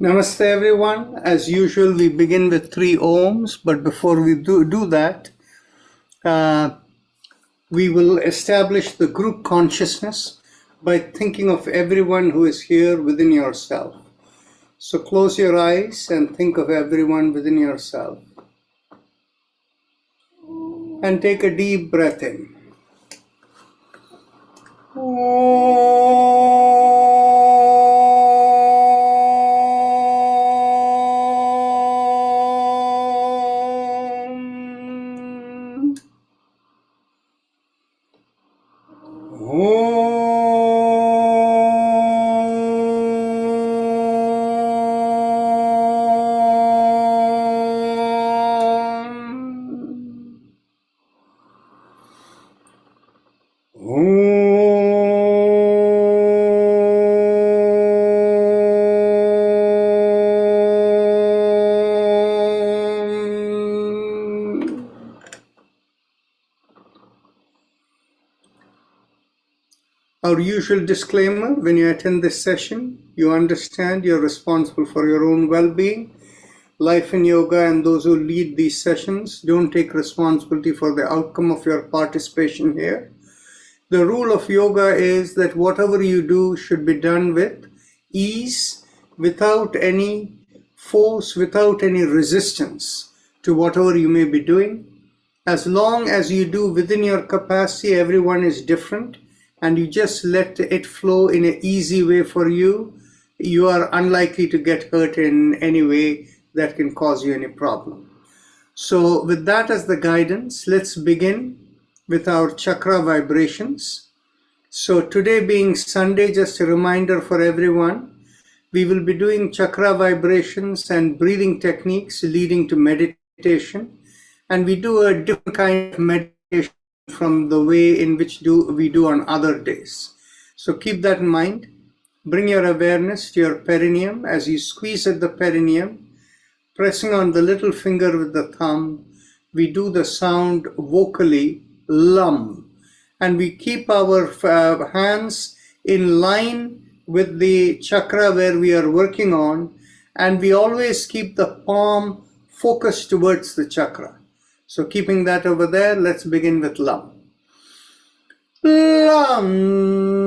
Namaste everyone. As usual, we begin with 3 Oms, but before we do that, uh, we will establish the group consciousness by thinking of everyone who is here within yourself. So close your eyes and think of everyone within yourself. And take a deep breath in. Our usual disclaimer: when you attend this session, you understand you're responsible for your own well-being. Life in Yoga and those who lead these sessions don't take responsibility for the outcome of your participation here. The rule of yoga is that whatever you do should be done with ease, without any force, without any resistance to whatever you may be doing. As long as you do within your capacity, everyone is different, and you just let it flow in an easy way for you, you are unlikely to get hurt in any way that can cause you any problem. So with that as the guidance, let's begin with our chakra vibrations. So today being Sunday, just a reminder for everyone, we will be doing chakra vibrations and breathing techniques leading to meditation. And we do a different kind of meditation from the way in which we do on other days. So keep that in mind. Bring your awareness to your perineum. As you squeeze at the perineum, pressing on the little finger with the thumb, we do the sound vocally, lum. And we keep our hands in line with the chakra where we are working on, and we always keep the palm focused towards the chakra. So keeping that over there, let's begin with Lam. Lam.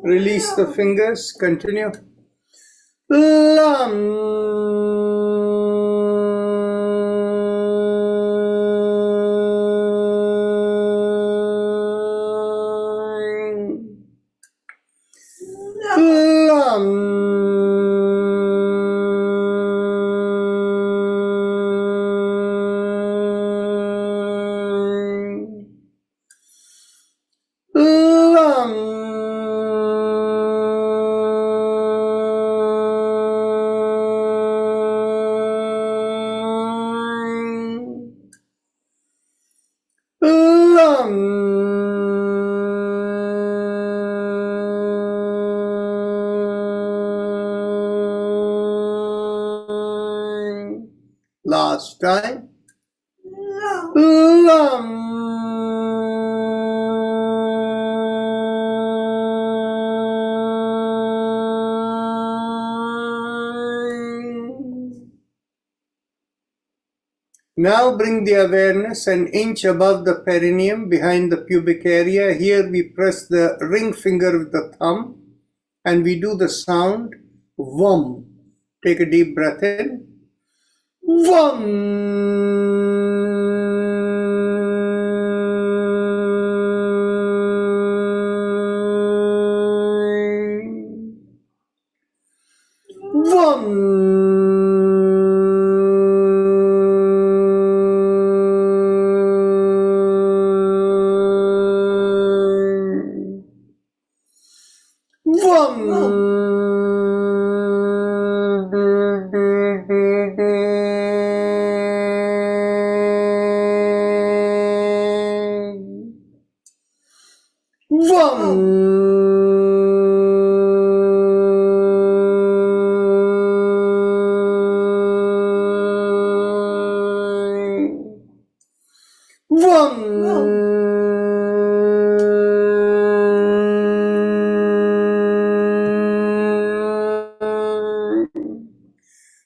Release the fingers, continue. Last time. Now bring the awareness an inch above the perineum behind the pubic area. Here we press the ring finger with the thumb and we do the sound VUM. Take a deep breath in. VUM.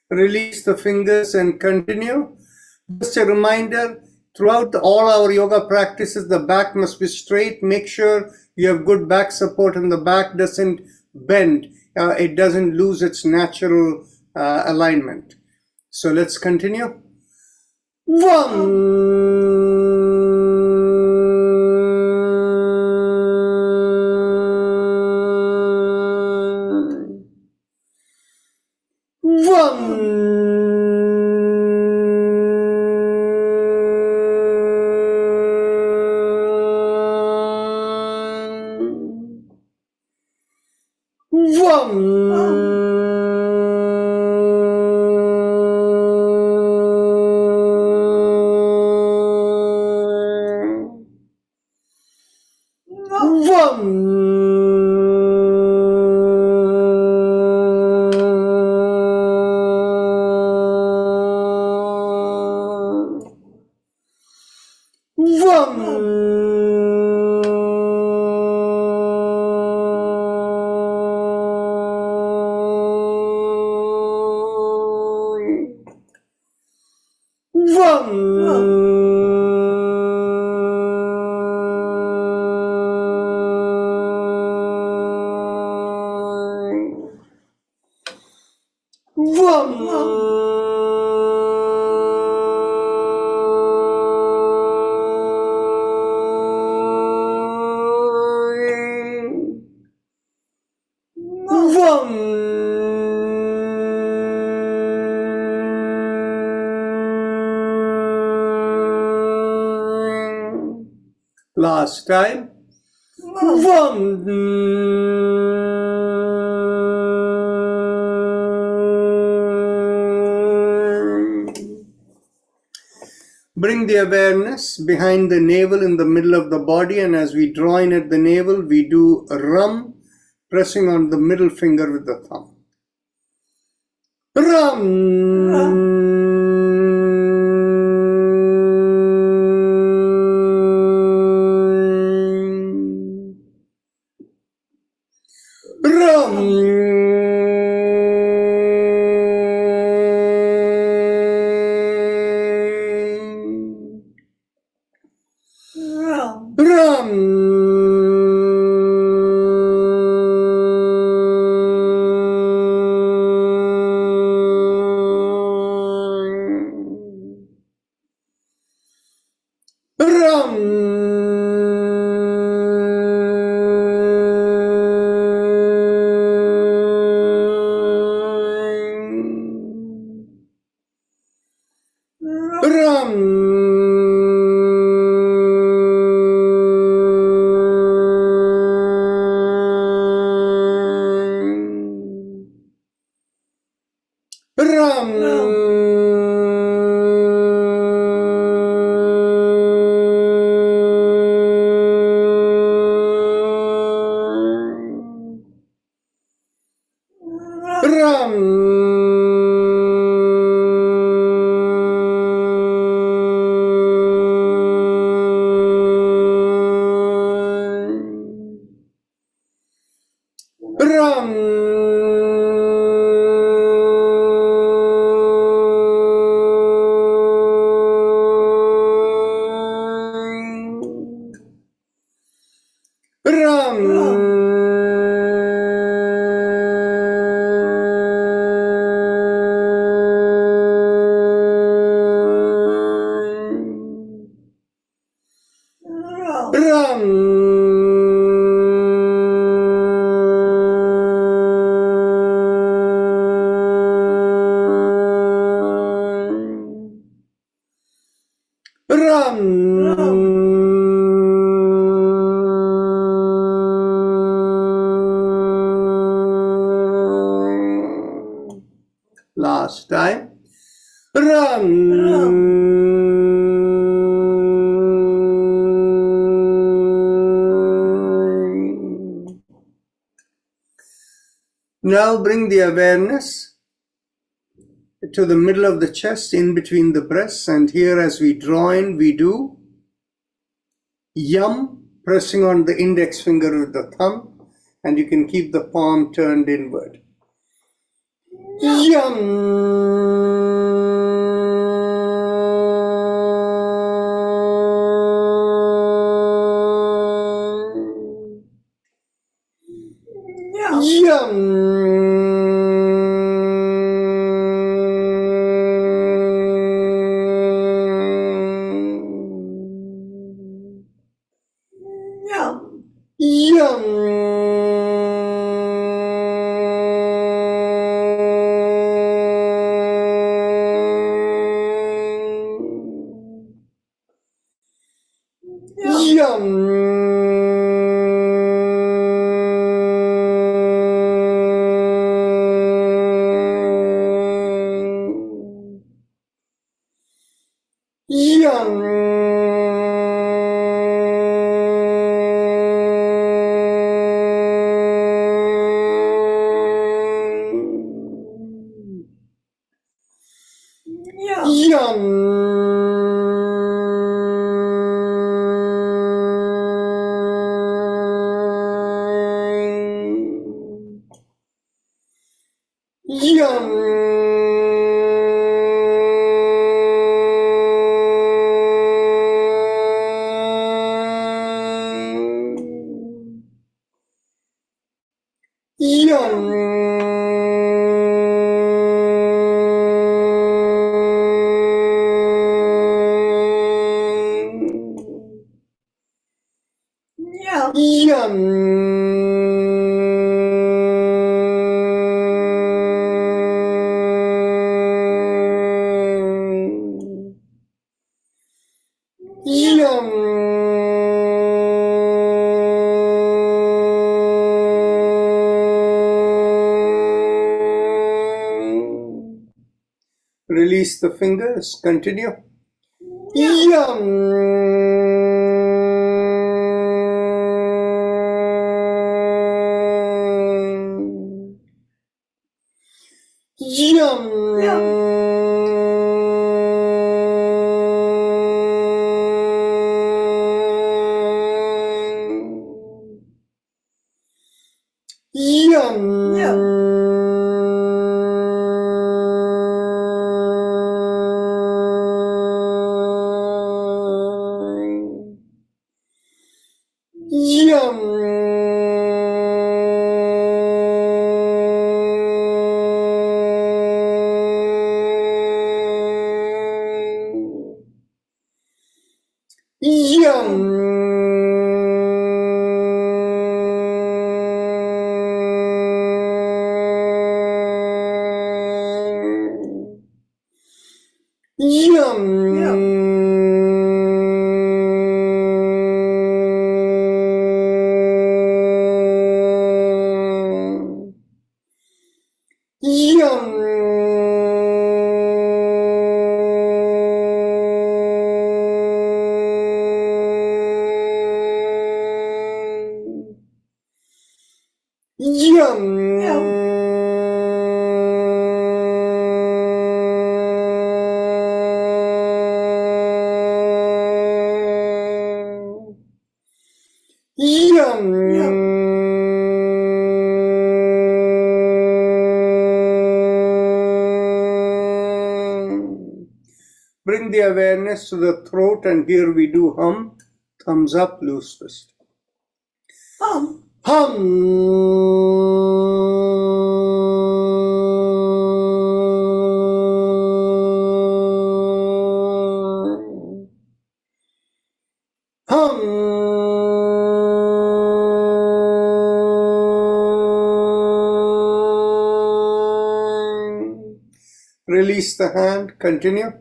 Release the fingers and continue. Just a reminder, throughout all our yoga practices, the back must be straight. Make sure you have good back support and the back doesn't bend. It doesn't lose its natural alignment. So let's continue. Last time. Bring the awareness behind the navel in the middle of the body, and as we draw in at the navel, we do a rum, pressing on the middle finger with the thumb. Rum. Last time. Run. Now bring the awareness to the middle of the chest, in between the breasts, and here as we draw in, we do yum, pressing on the index finger with the thumb, and you can keep the palm turned inward. Yum. Release the fingers, continue. Bring the awareness to the throat, and here we do hum, thumbs up, loose twist. Hum. Release the hand, continue.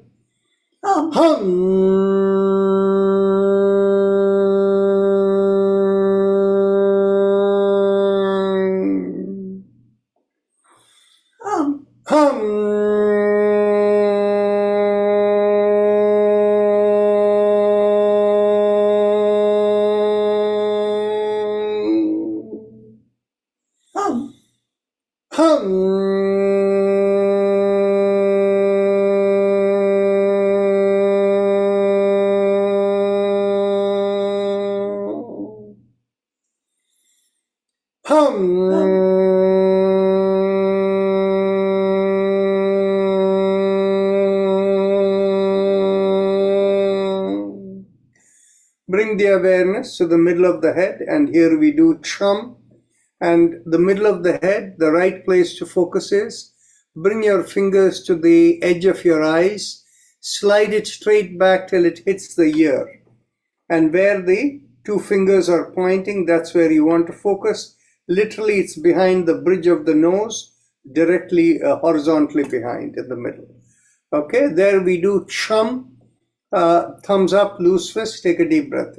Bring the awareness to the middle of the head, and here we do chum. And the middle of the head, the right place to focus is, bring your fingers to the edge of your eyes, slide it straight back till it hits the ear. And where the two fingers are pointing, that's where you want to focus. Literally, it's behind the bridge of the nose, directly horizontally behind in the middle. Okay, there we do chum. Thumbs up, loose fist, take a deep breath.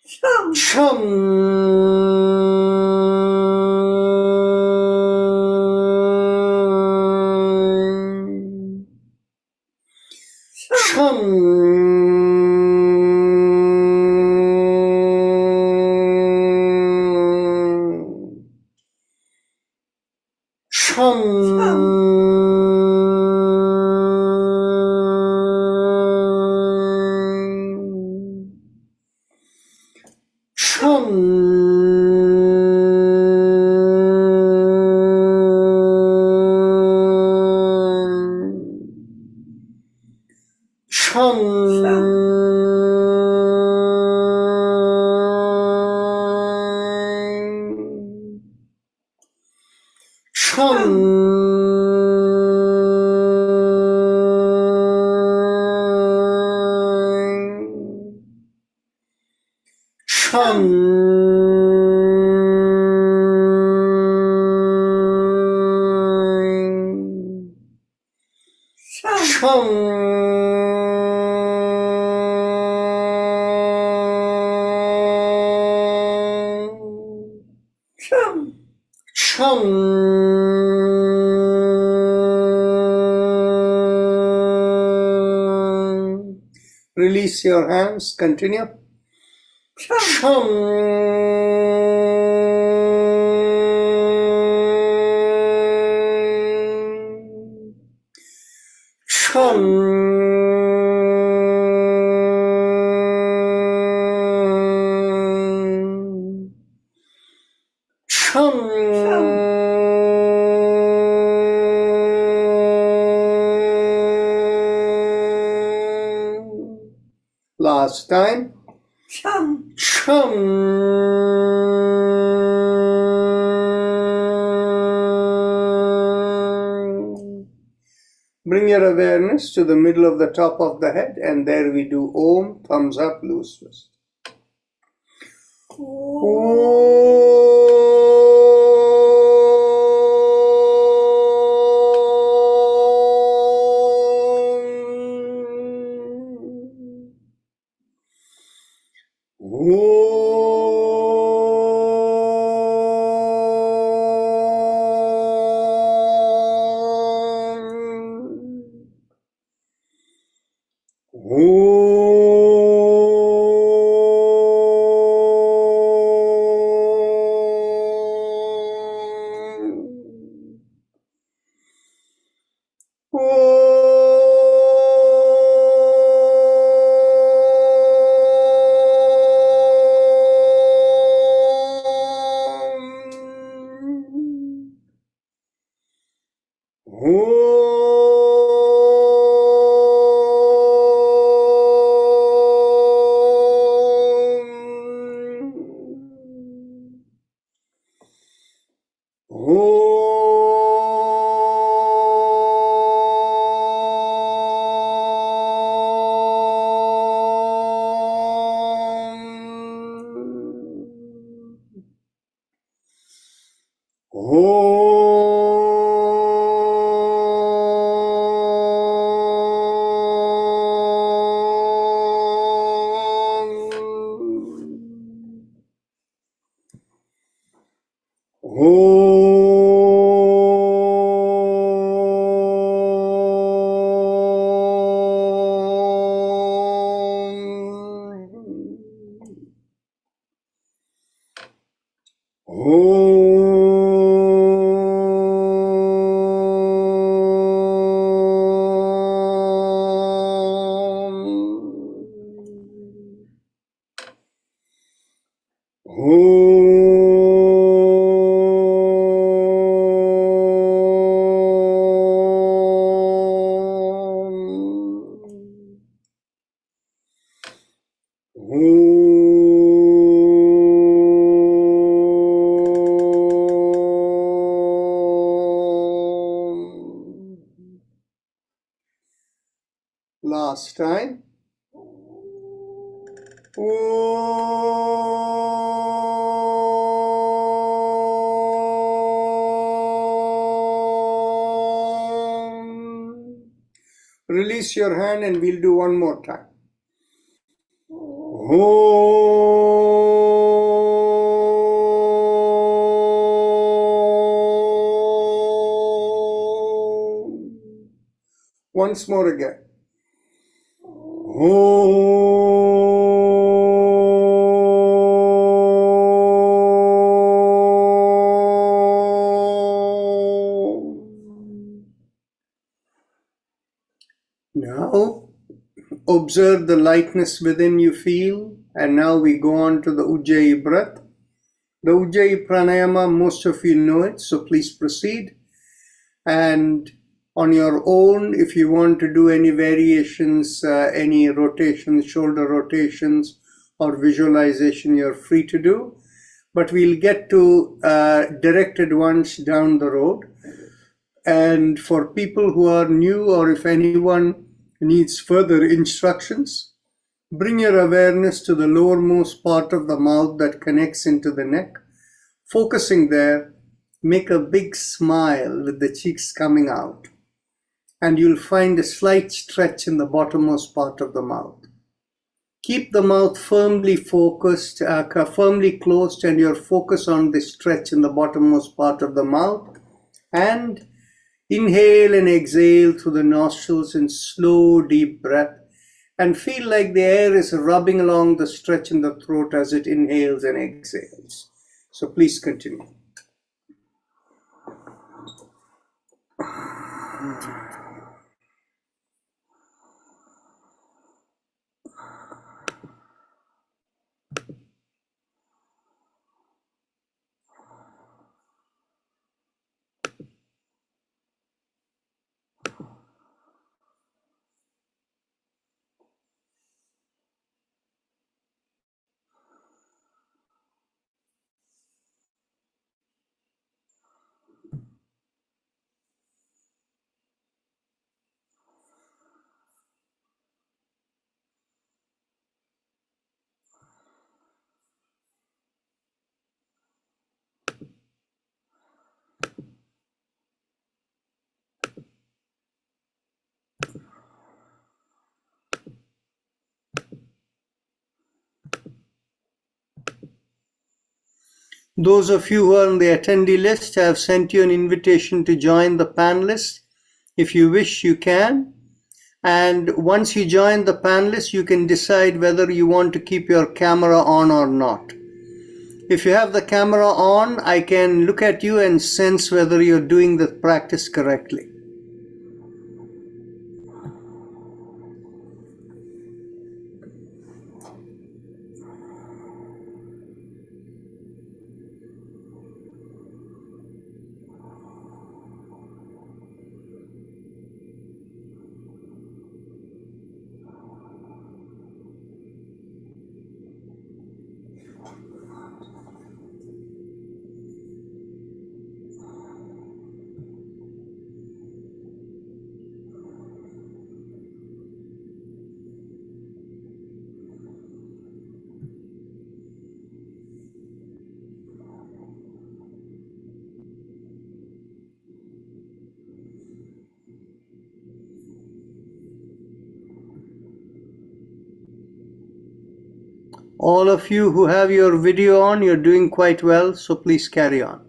Chum. Chum. Release your hands, continue. Chum. Last time. Chum. Bring your awareness to the middle of the top of the head, and there we do Om, thumbs up, loose fist. last time. Release your hand and we'll do one more time. Once more again. Now, observe the lightness within you feel, and now we go on to the Ujjayi breath. The Ujjayi pranayama, most of you know it, so please proceed. And on your own, if you want to do any variations, any rotations, shoulder rotations, or visualization, you're free to do. But we'll get to directed ones down the road. And for people who are new, or if anyone needs further instructions, bring your awareness to the lowermost part of the mouth that connects into the neck. Focusing there, make a big smile with the cheeks coming out. And you'll find a slight stretch in the bottommost part of the mouth. Keep the mouth firmly focused, firmly closed, and your focus on the stretch in the bottommost part of the mouth. And inhale and exhale through the nostrils in slow, deep breath. And feel like the air is rubbing along the stretch in the throat as it inhales and exhales. So please continue. Those of you who are on the attendee list, I have sent you an invitation to join the panelists. If you wish, you can. And once you join the panelists, you can decide whether you want to keep your camera on or not. If you have the camera on, I can look at you and sense whether you're doing the practice correctly. All of you who have your video on, you're doing quite well, so please carry on.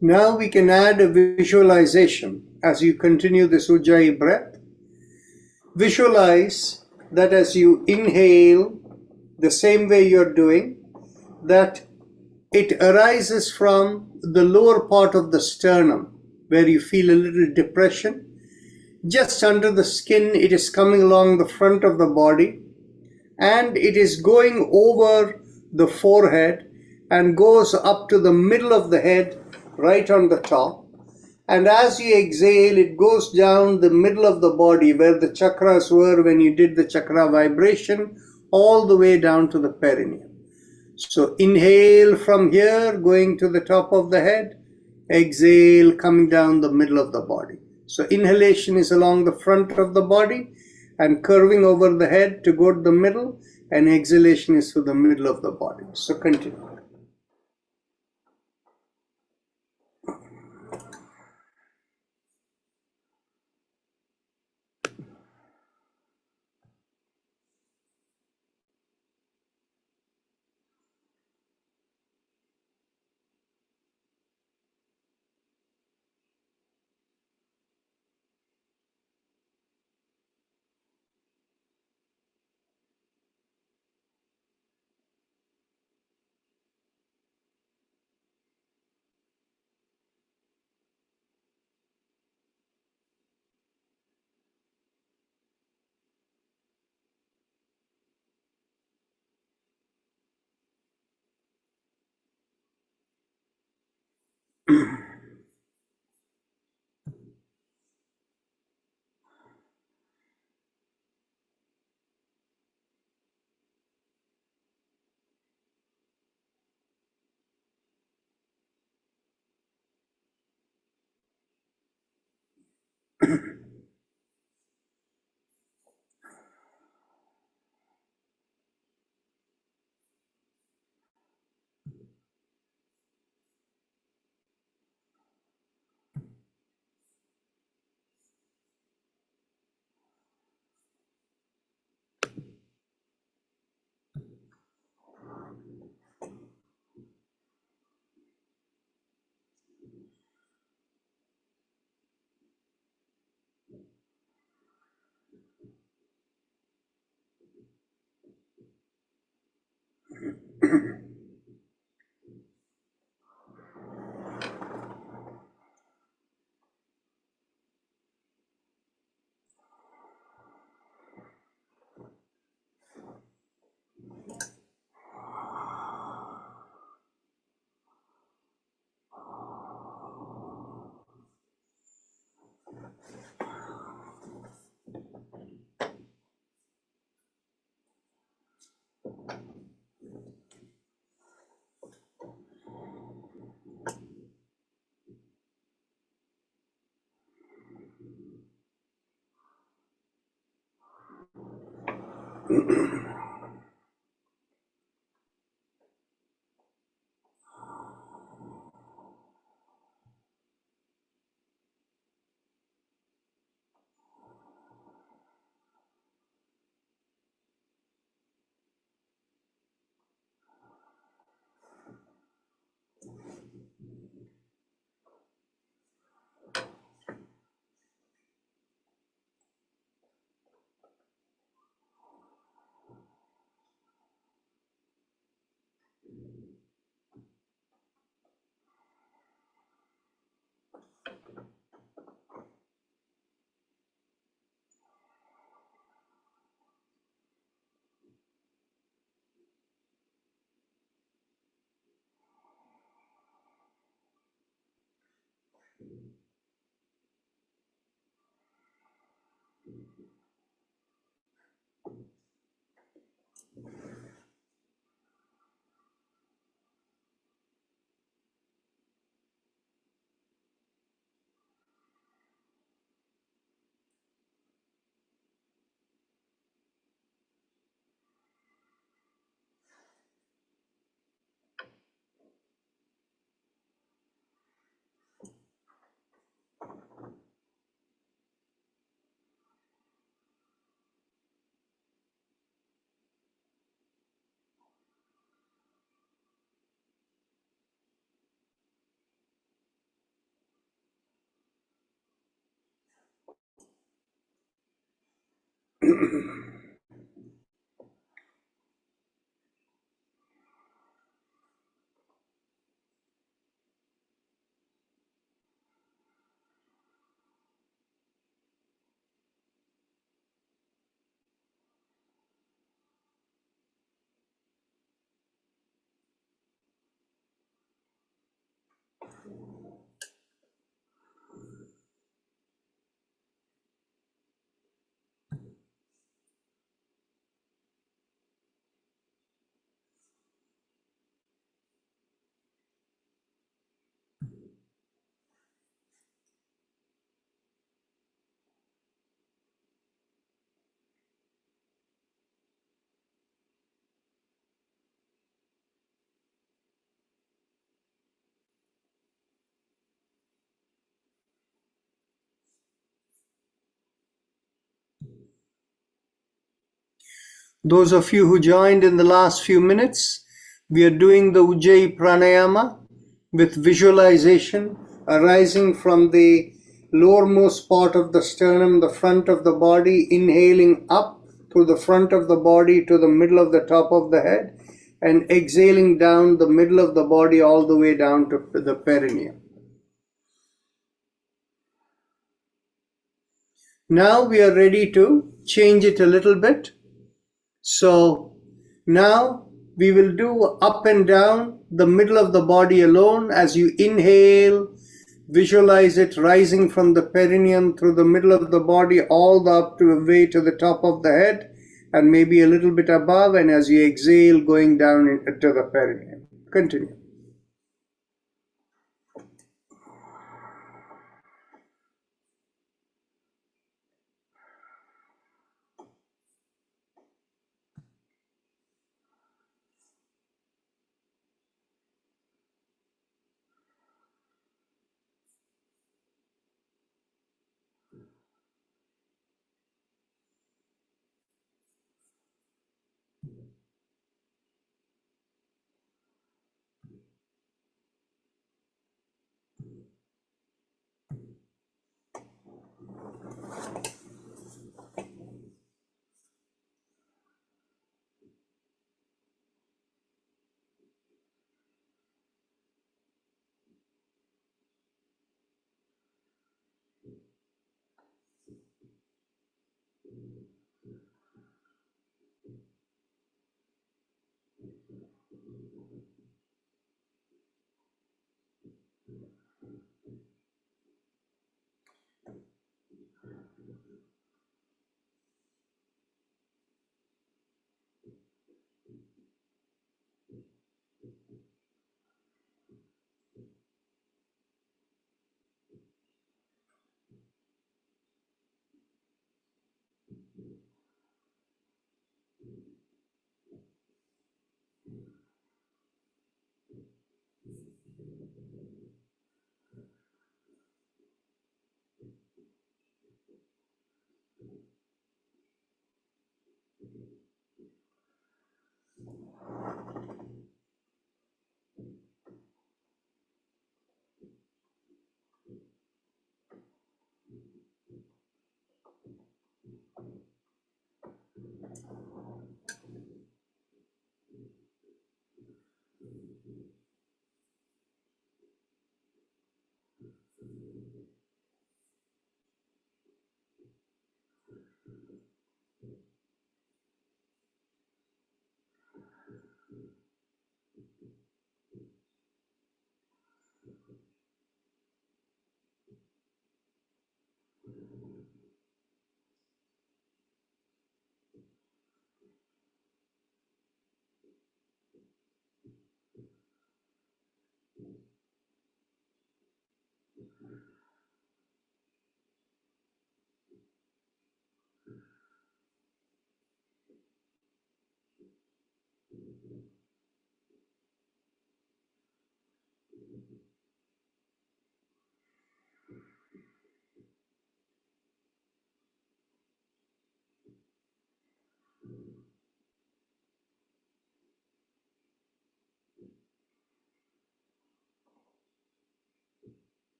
Now we can add a visualization as you continue this Ujjayi breath. Visualize that as you inhale, the same way you're doing, that it arises from the lower part of the sternum, where you feel a little depression. Just under the skin, it is coming along the front of the body, and it is going over the forehead and goes up to the middle of the head, right on the top. And as you exhale, it goes down the middle of the body where the chakras were when you did the chakra vibration, all the way down to the perineum. So inhale from here, going to the top of the head. Exhale, coming down the middle of the body. So inhalation is along the front of the body and curving over the head to go to the middle, and exhalation is through the middle of the body. So continue. Those of you who joined in the last few minutes, we are doing the Ujjayi Pranayama with visualization arising from the lowermost part of the sternum, the front of the body, inhaling up through the front of the body to the middle of the top of the head, and exhaling down the middle of the body all the way down to the perineum. Now we are ready to change it a little bit. So now we will do up and down the middle of the body alone. As you inhale, visualize it rising from the perineum through the middle of the body all the up to the way to the top of the head and maybe a little bit above, and as you exhale going down to the perineum. Continue.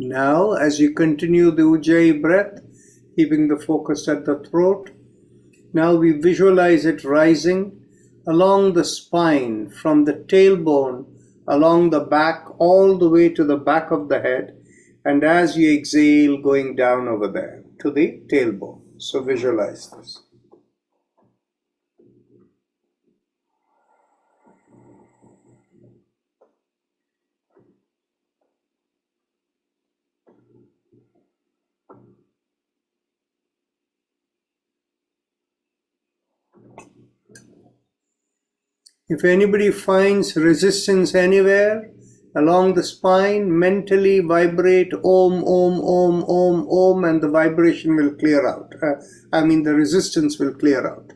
Now, as you continue the Ujjayi breath, keeping the focus at the throat, now we visualize it rising along the spine from the tailbone, along the back, all the way to the back of the head. And as you exhale, going down over there to the tailbone. So visualize this. If anybody finds resistance anywhere along the spine, mentally vibrate Om, Om, Om, Om, Om, and the vibration will clear out. The resistance will clear out.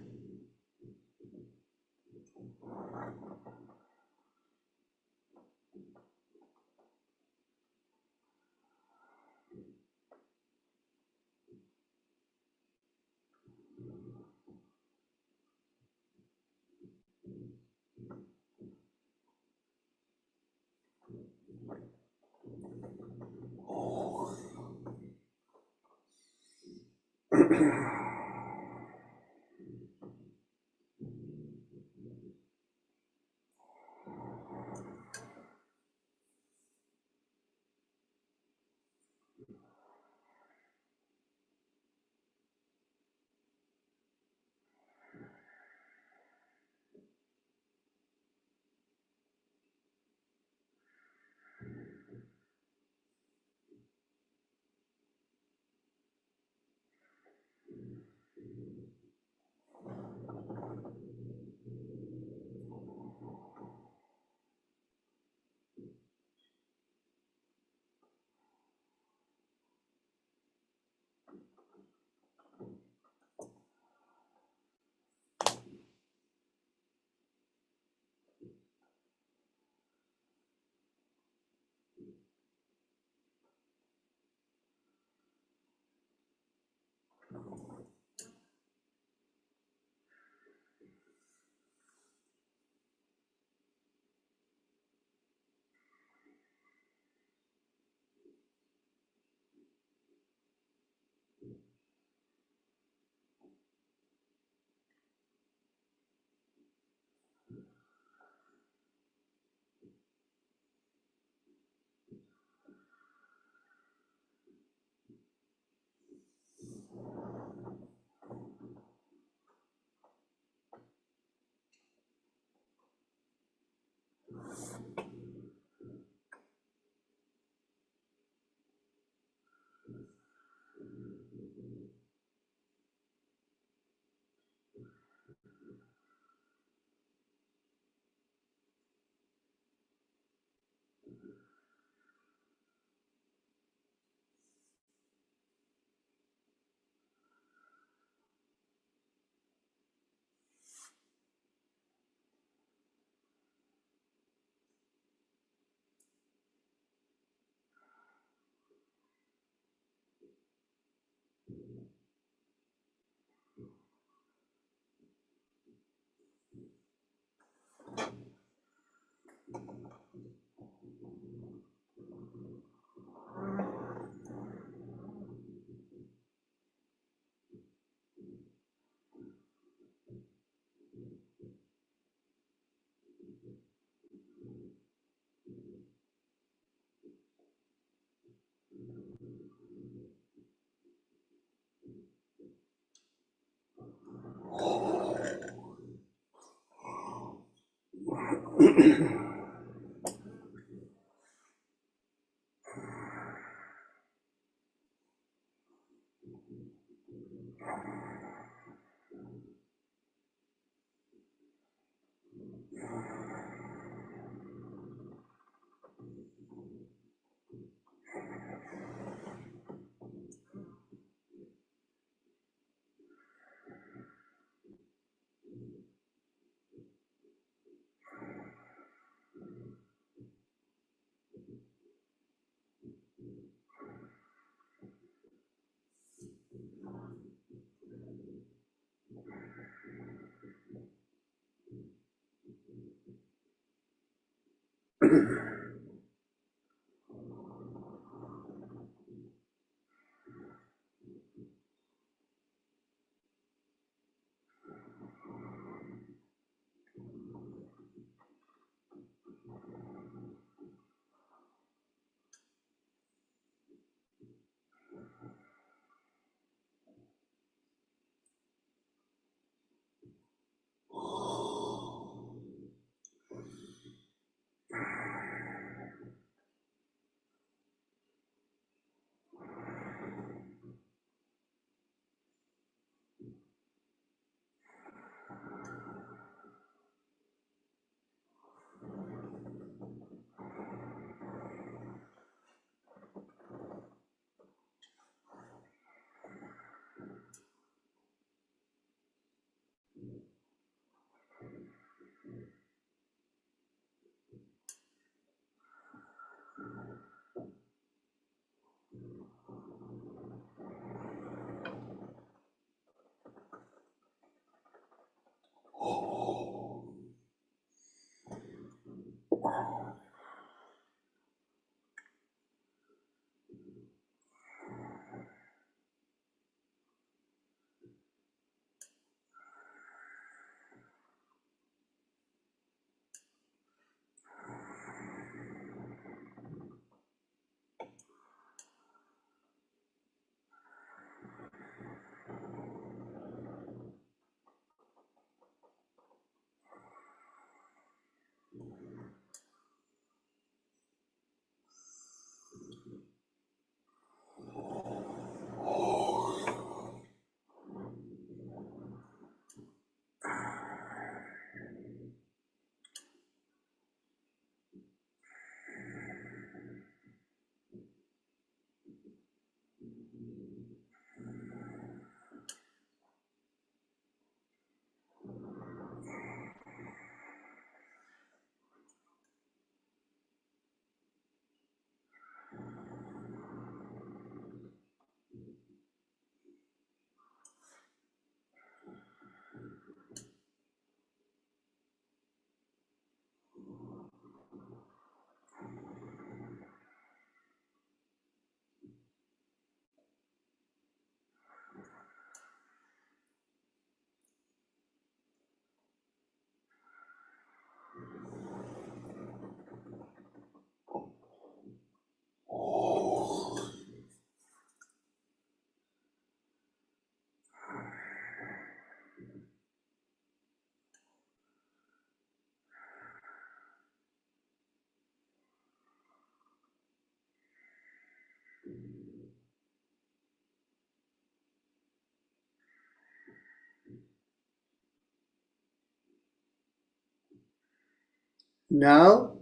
Now,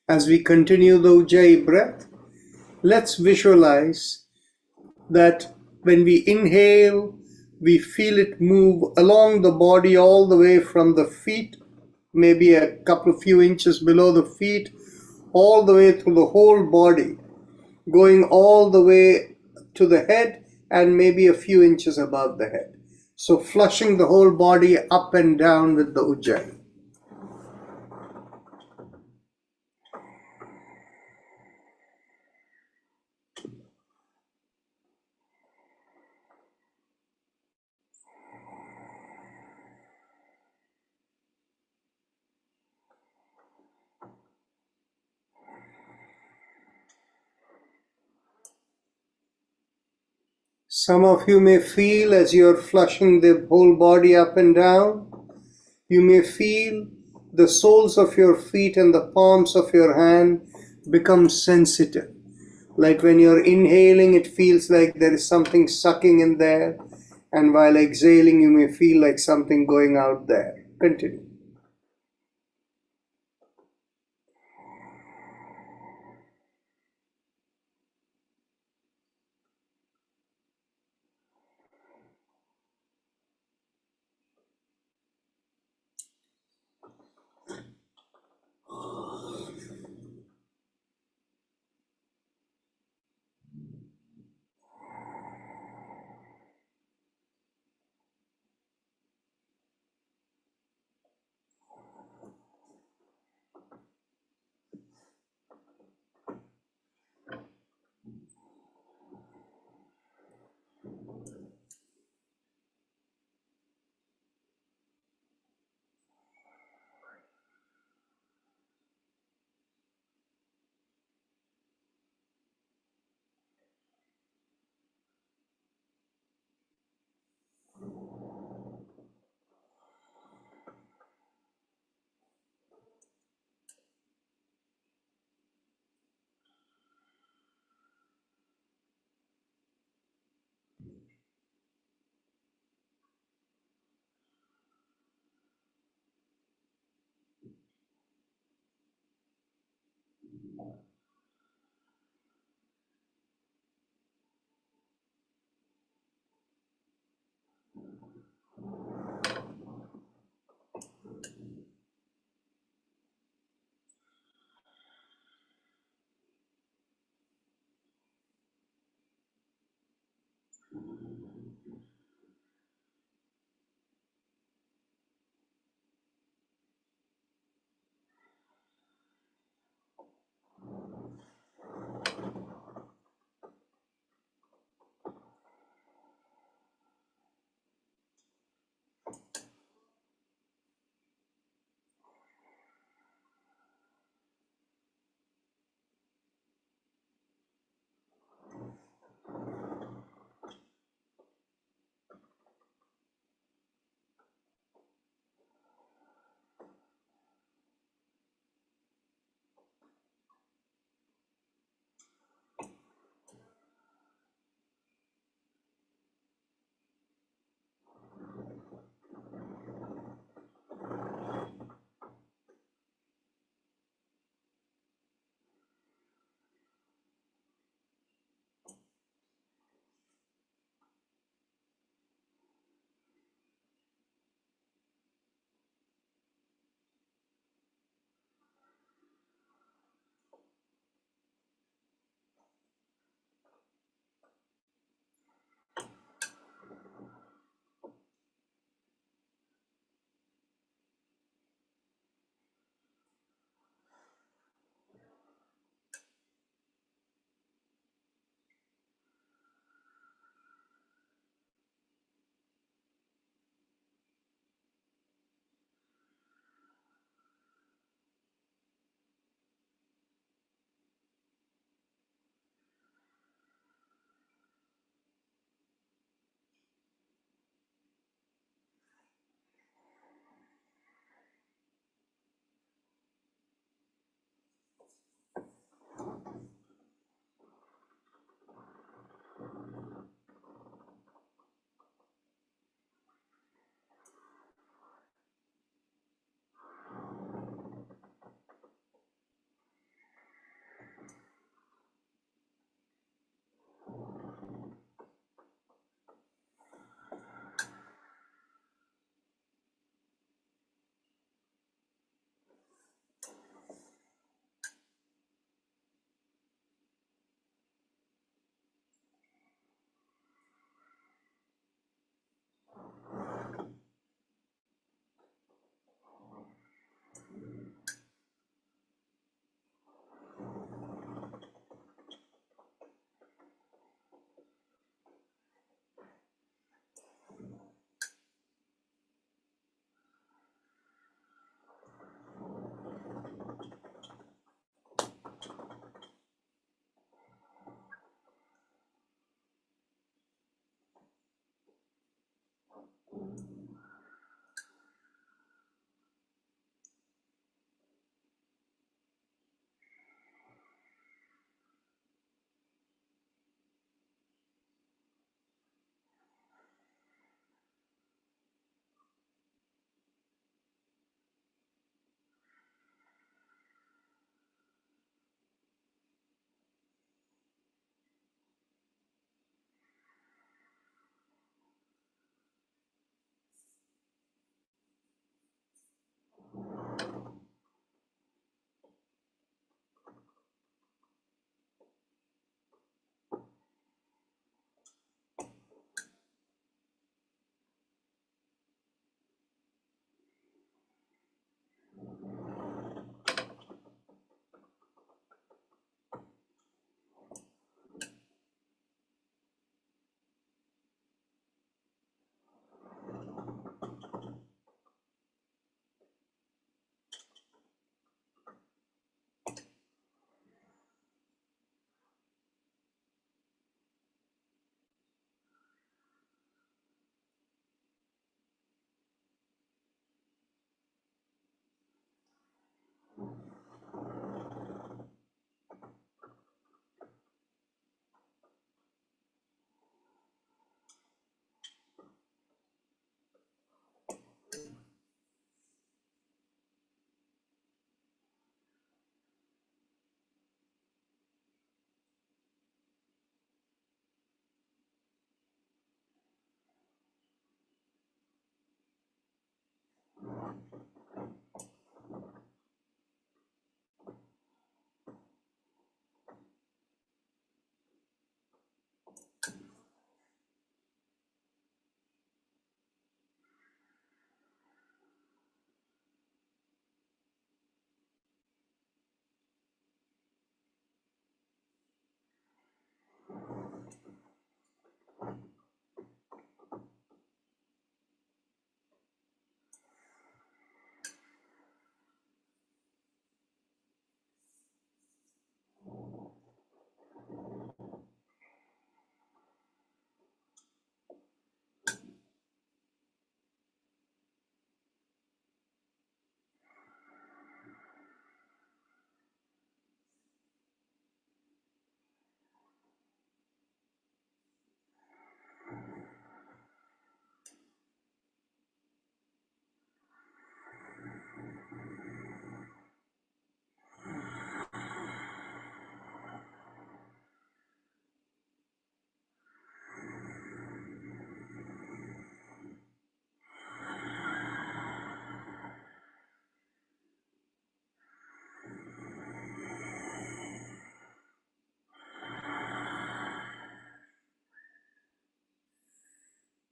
as we continue the Ujjayi breath, let's visualize that when we inhale, we feel it move along the body all the way from the feet, maybe a couple of few inches below the feet, all the way through the whole body, going all the way to the head and maybe a few inches above the head. So flushing the whole body up and down with the Ujjayi. Some of you may feel as you're flushing the whole body up and down, you may feel the soles of your feet and the palms of your hand become sensitive. Like when you're inhaling, it feels like there is something sucking in there, and while exhaling, you may feel like something going out there. Continue.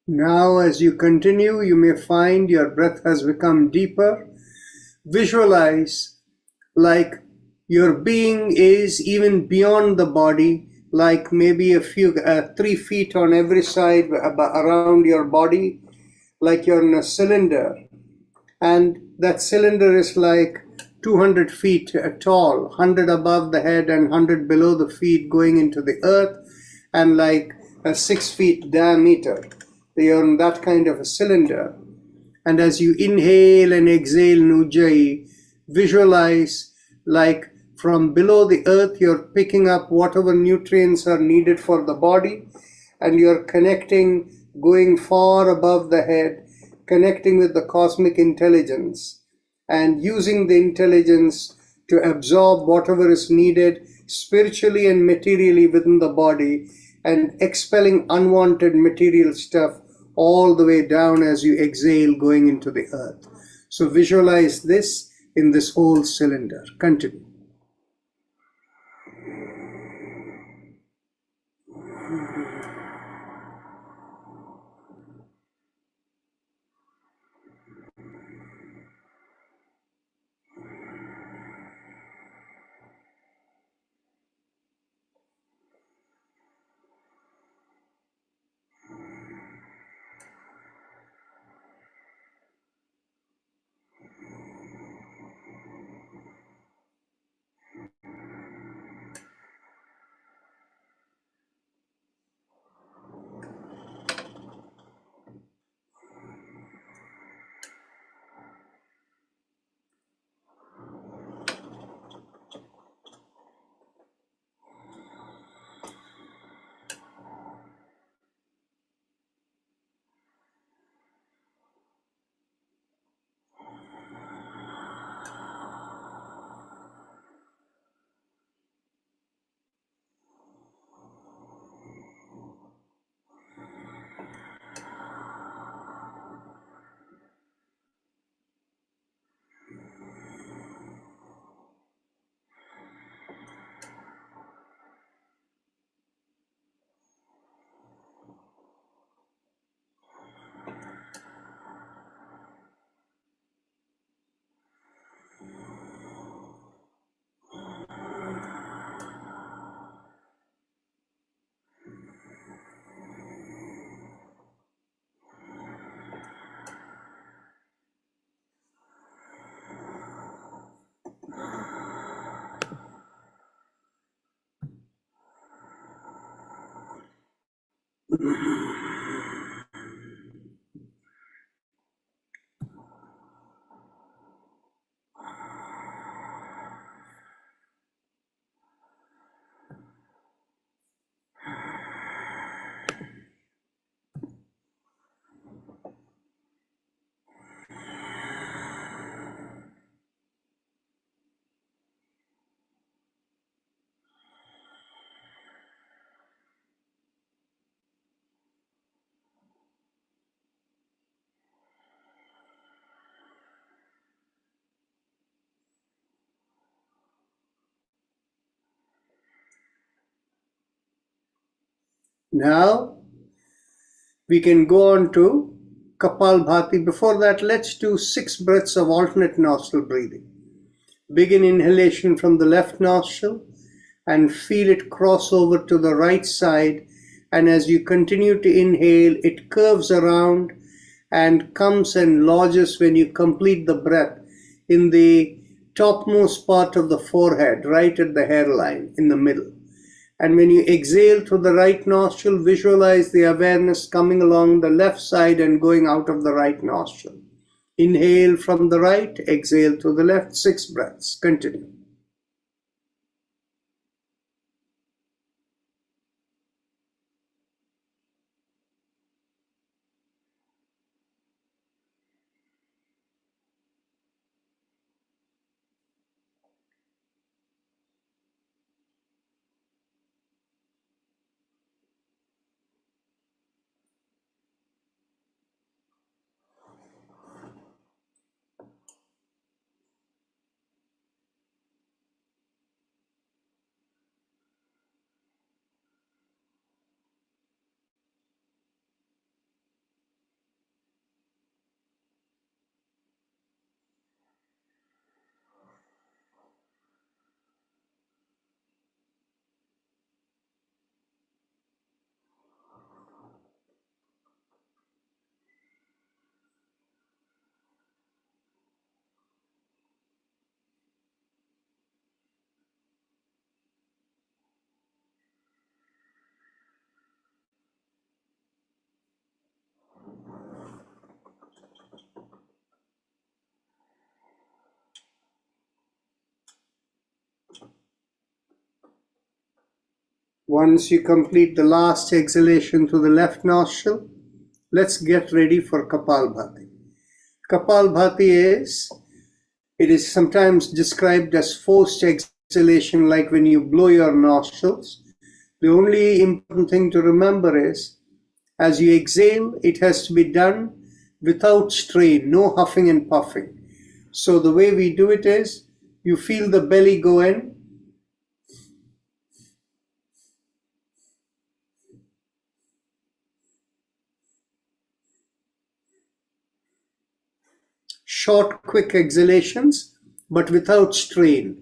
Now, as you continue, you may find your breath has become deeper. Visualize like your being is even beyond the body, like maybe 3 feet on every side around your body, like you're in a cylinder. And that cylinder is like 200 feet tall, 100 above the head and 100 below the feet going into the earth, and like a 6 feet diameter. You're in that kind of a cylinder. And as you inhale and exhale Nujjayi, visualize like from below the earth, you're picking up whatever nutrients are needed for the body, and you're connecting, going far above the head, connecting with the cosmic intelligence, and using the intelligence to absorb whatever is needed spiritually and materially within the body, and expelling unwanted material stuff all the way down as you exhale going into the earth. So visualize this in this whole cylinder. Continue. Now we can go on to Kapalbhati. Before that, let's do 6 breaths of alternate nostril breathing. Begin inhalation from the left nostril and feel it cross over to the right side. And as you continue to inhale, it curves around and comes and lodges when you complete the breath in the topmost part of the forehead, right at the hairline in the middle. And when you exhale through the right nostril, visualize the awareness coming along the left side and going out of the right nostril. Inhale from the right, exhale through the left, 6 breaths. Continue. Once you complete the last exhalation through the left nostril, let's get ready for Kapalbhati. Kapalbhati is sometimes described as forced exhalation, like when you blow your nostrils. The only important thing to remember is, as you exhale, it has to be done without strain, no huffing and puffing. So the way we do it is, you feel the belly go in, short, quick exhalations, but without strain.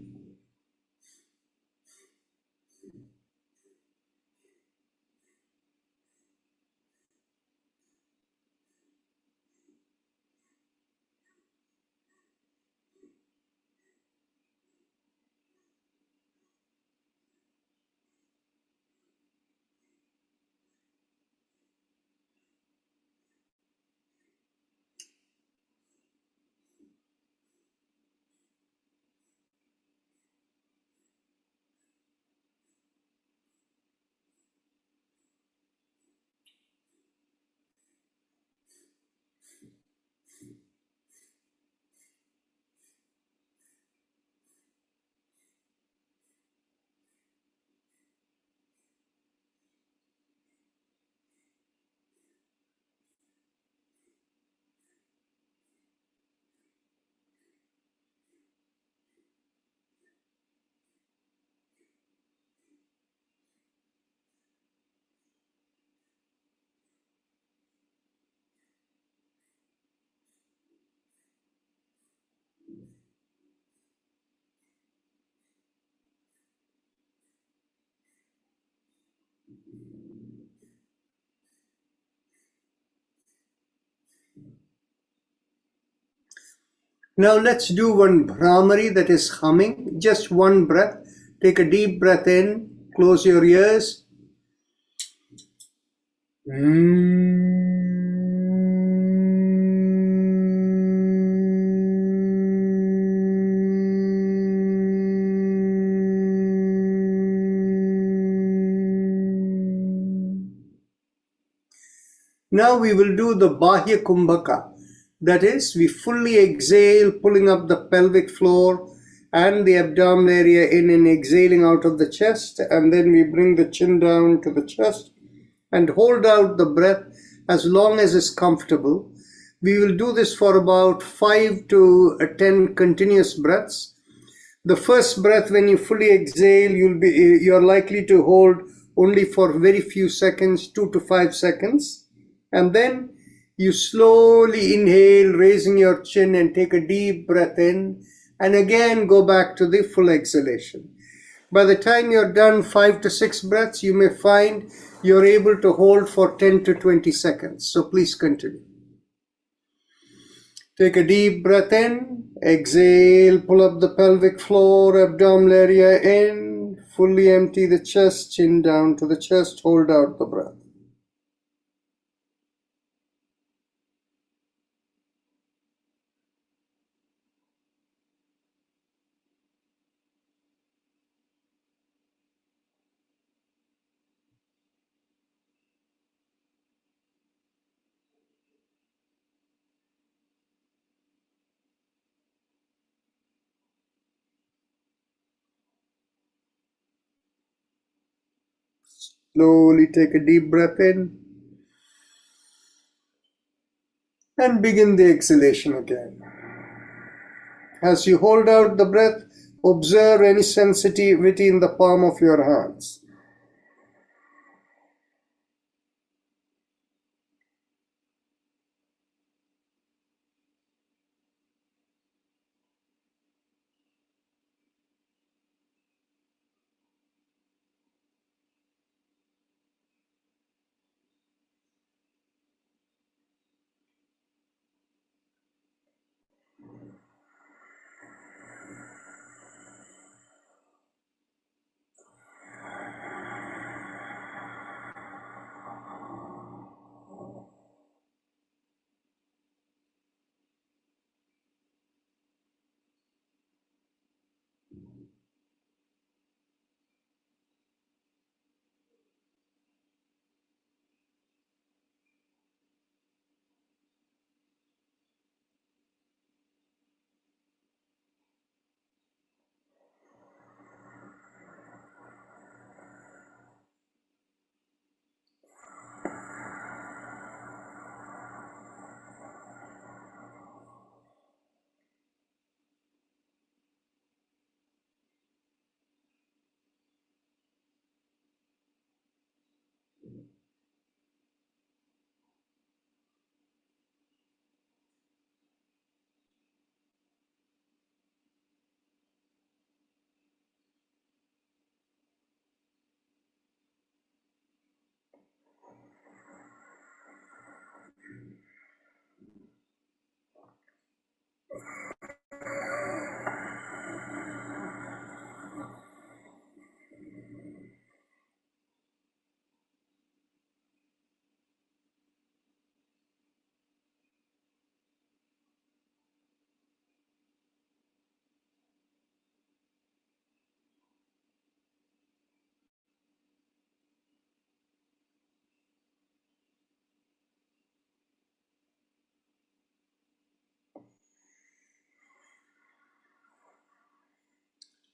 Now let's do one Bhramari, that is humming, just one breath. Take a deep breath in, close your ears. Now we will do the Bahya Kumbhaka. That is, we fully exhale, pulling up the pelvic floor and the abdominal area in and exhaling out of the chest. And then we bring the chin down to the chest and hold out the breath as long as is comfortable. We will do this for about 5 to 10 continuous breaths. The first breath, when you fully exhale, you're likely to hold only for very few seconds, 2 to 5 seconds. And then you slowly inhale, raising your chin, and take a deep breath in, and again go back to the full exhalation. By the time you're done 5 to 6 breaths, you may find you're able to hold for 10 to 20 seconds. So please continue. Take a deep breath in, exhale, pull up the pelvic floor, abdominal area in, fully empty the chest, chin down to the chest, hold out the breath. Slowly take a deep breath in and begin the exhalation again. As you hold out the breath, observe any sensitivity in the palm of your hands.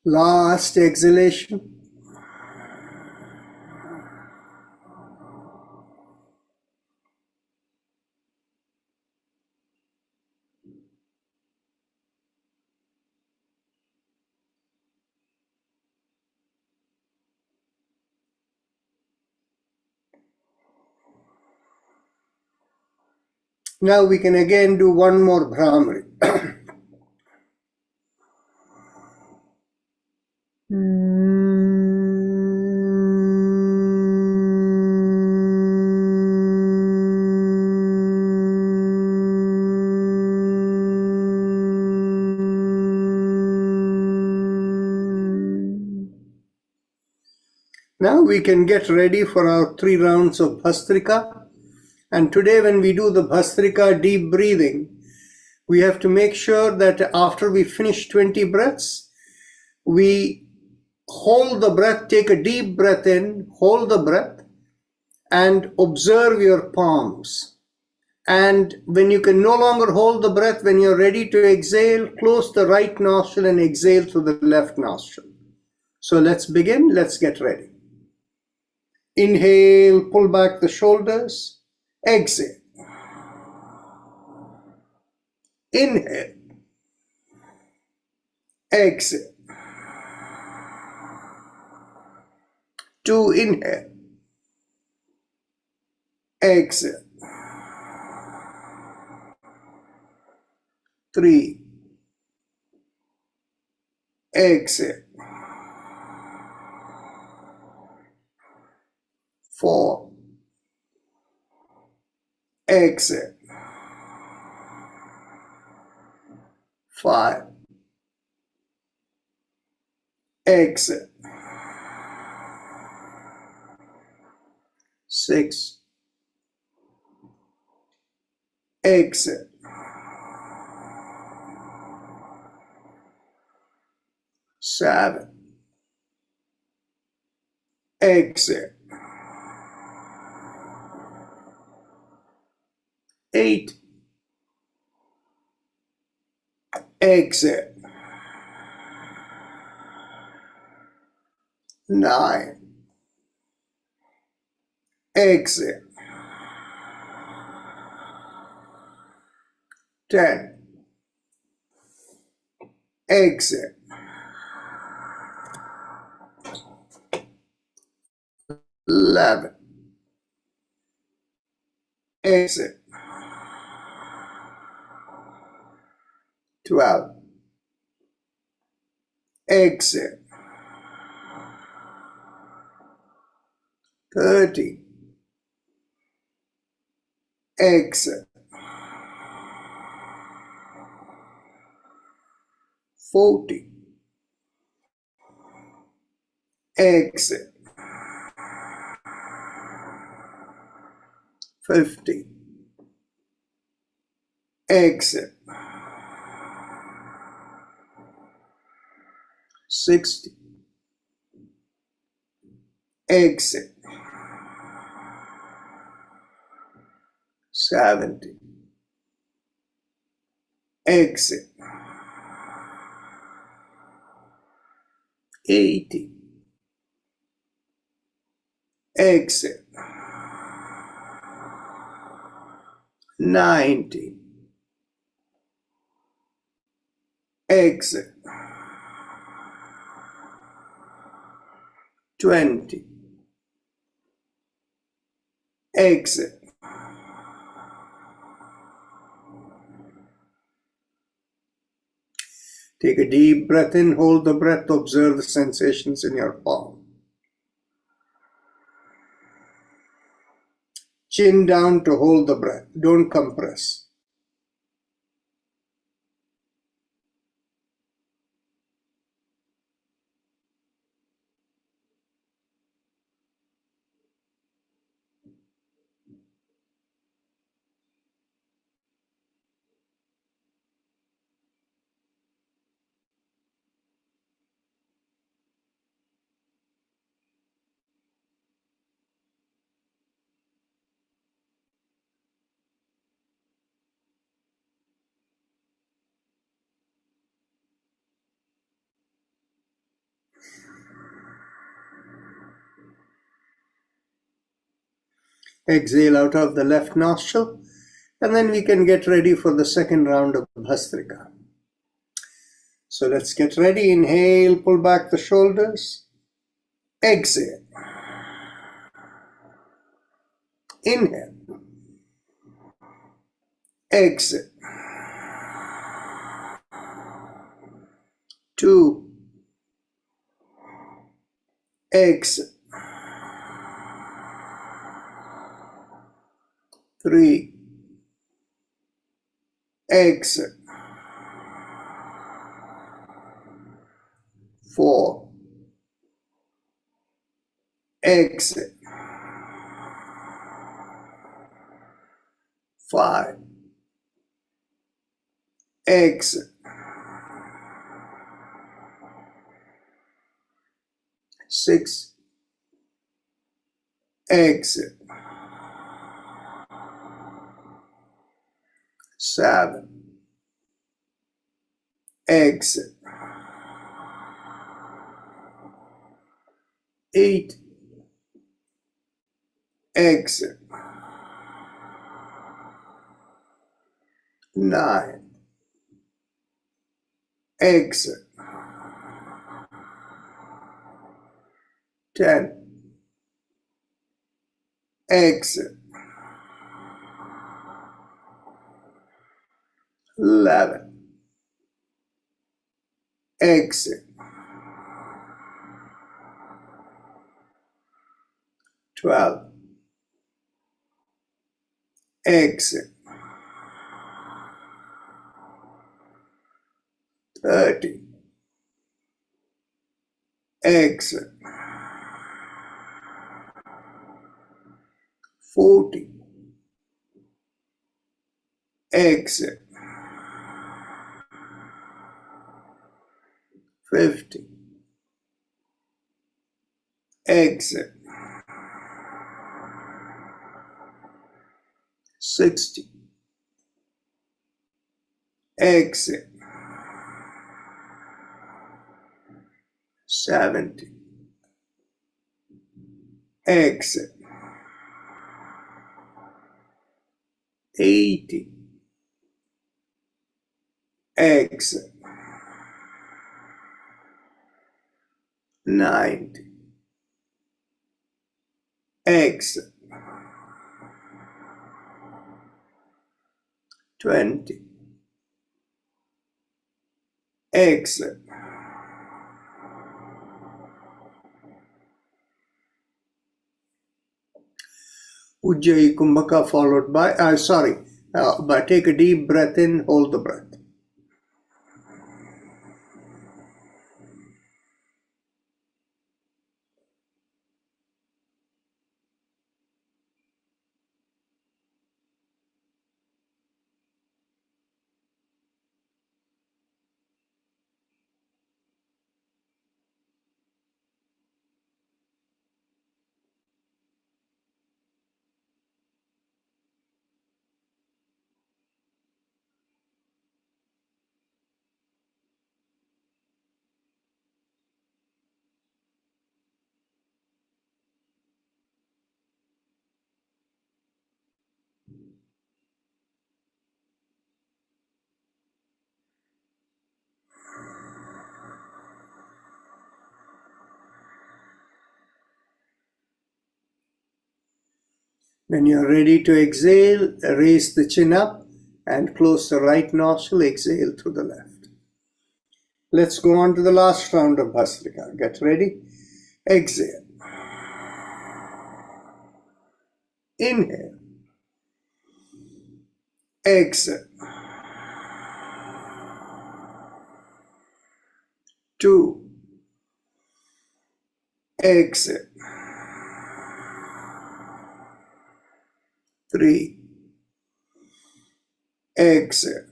Last exhalation. Now we can again do one more Bhramari. Now we can get ready for our 3 rounds of Bhastrika. And today when we do the Bhastrika deep breathing, we have to make sure that after we finish 20 breaths, we hold the breath, take a deep breath in, hold the breath, and observe your palms. And when you can no longer hold the breath, when you're ready to exhale, close the right nostril and exhale through the left nostril. So let's begin. Let's get ready. Inhale, pull back the shoulders. Exhale. Inhale. Exhale. 2, inhale. Exhale. 3. Exhale. 4. Exhale. 5. Exhale. 6. Exhale. 7. Exhale. 8. Exhale. 9. Exhale. 10. Exhale. 11. Exhale. 12. Exhale. 13. Exhale. 14. Exhale. 15. Exhale. 60. Exhale. 70. Exhale. 80. Exhale. 90. Exhale. 20. Exhale. Take a deep breath in, hold the breath, observe the sensations in your palm. Chin down to hold the breath, don't compress. Exhale out of the left nostril, and then we can get ready for the second round of Bhastrika. So let's get ready. Inhale, pull back the shoulders. Exhale. Inhale. Exhale. 2. Exhale. 3. Exhale. 4. Exhale. 5. Exhale. 6. Exhale. 7. Exhale. 8. Exhale. 9. Exhale. 10. Exhale. 11. Exhale. 12. Exhale. 13. Exhale. 14. Exhale. 15. Exhale. 16. Exhale. 17. Exhale. 18. Exhale. 19. Exhale. 20. Exhale. Ujjayi Kumbhaka followed by, but take a deep breath in, hold the breath. When you're ready to exhale, raise the chin up and close the right nostril. Exhale through the left. Let's go on to the last round of Bhastrika. Get ready. Exhale. Inhale. Exhale. 2. Exhale. 3. Exhale.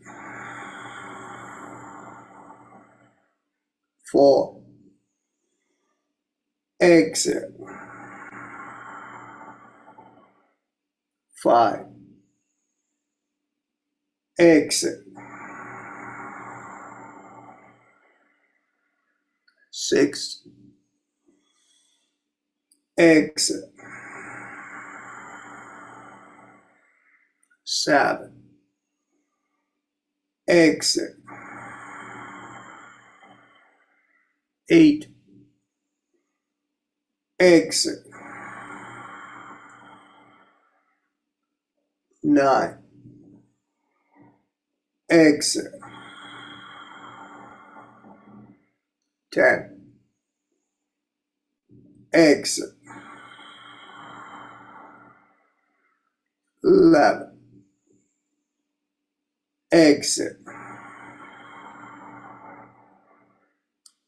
4. Exhale. 5. Exhale. 6. Exhale. 7. Exit. 8. Exit. 9. Exit. 10. Exit. 11. Exit.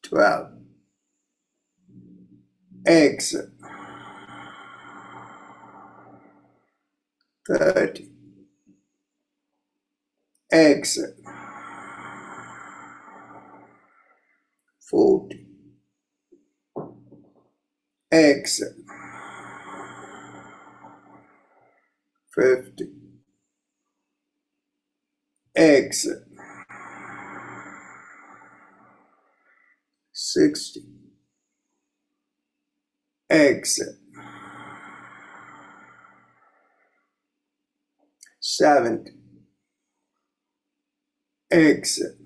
12. Exit. 30. Exit. 40. Exit. 50. Exit. 60. Exit. 70. Exit.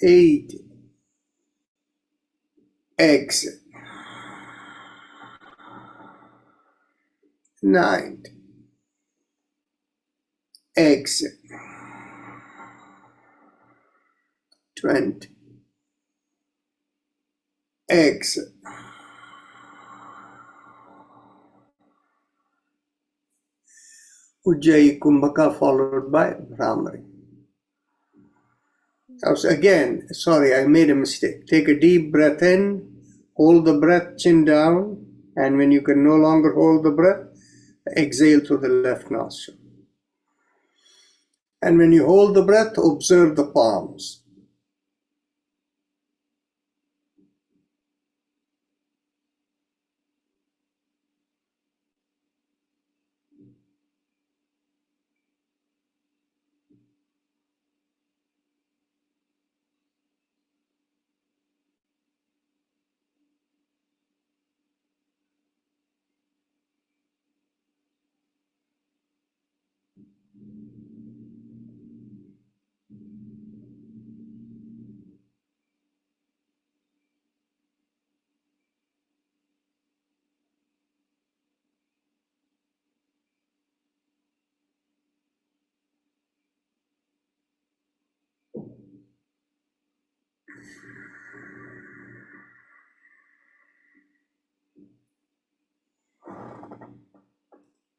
80. Exit. 90. Exit. 20. Exit. Ujjayi Kumbhaka followed by Brahmari. Again, sorry, I made a mistake. Take a deep breath in, hold the breath, chin down, and when you can no longer hold the breath, exhale through the left nostril. And when you hold the breath, observe the palms.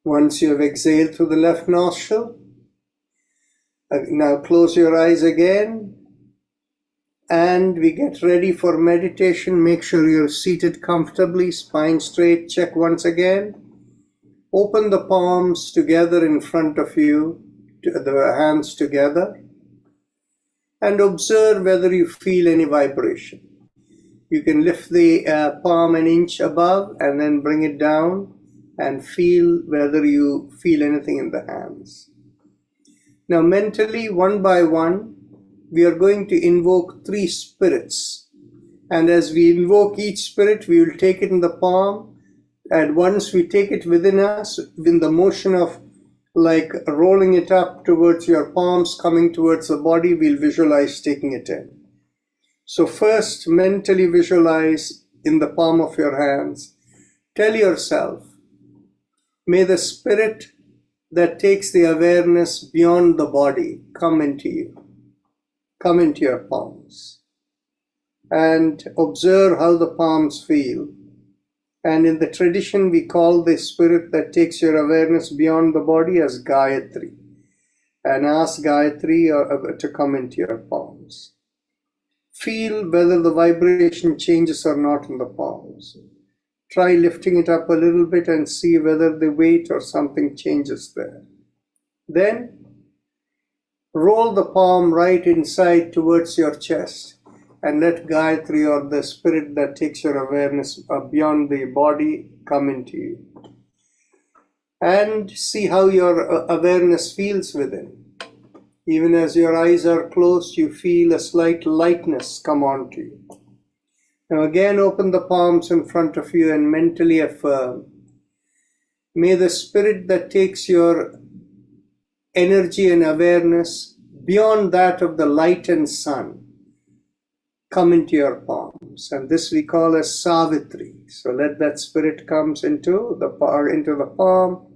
Once you have exhaled through the left nostril, now close your eyes again, and we get ready for meditation. Make sure you're seated comfortably, spine straight. Check once again. Open the palms together in front of you, the hands together, and observe whether you feel any vibration. You can lift the palm an inch above and then bring it down and feel whether you feel anything in the hands. Now mentally, one by one, we are going to invoke 3 spirits. And as we invoke each spirit, we will take it in the palm. And once we take it within us, in the motion of like rolling it up towards your palms, coming towards the body, we'll visualize taking it in. So first, mentally visualize in the palm of your hands. Tell yourself, may the spirit that takes the awareness beyond the body come into you, come into your palms, and observe how the palms feel. And in the tradition, we call the spirit that takes your awareness beyond the body as Gayatri. And ask Gayatri to come into your palms. Feel whether the vibration changes or not in the palms. Try lifting it up a little bit and see whether the weight or something changes there. Then, roll the palm right inside towards your chest and let Gayatri, or the spirit that takes your awareness beyond the body, come into you. And see how your awareness feels within. Even as your eyes are closed, you feel a slight lightness come onto you. Now again, open the palms in front of you and mentally affirm, May the spirit that takes your energy and awareness beyond that of the light and sun come into your palms, and this we call as Savitri. So let that spirit comes into the palm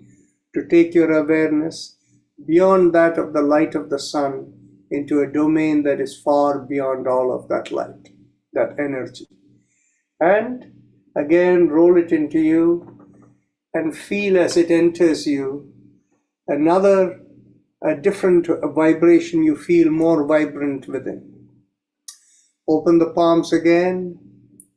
to take your awareness beyond that of the light of the sun into a domain that is far beyond all of that light, that energy. And again, roll it into you and feel as it enters you a different vibration. You feel more vibrant within. Open the palms again,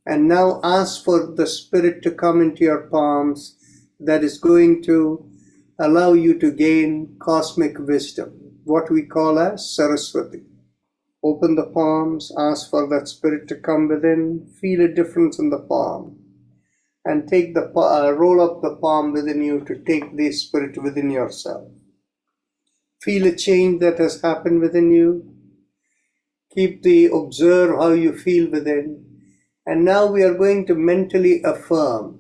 and now ask for the spirit to come into your palms that is going to allow you to gain cosmic wisdom, what we call as Saraswati. Open the palms, ask for that spirit to come within, feel a difference in the palm, and take the roll up the palm within you to take the spirit within yourself. Feel a change that has happened within you. Observe how you feel within. And now we are going to mentally affirm.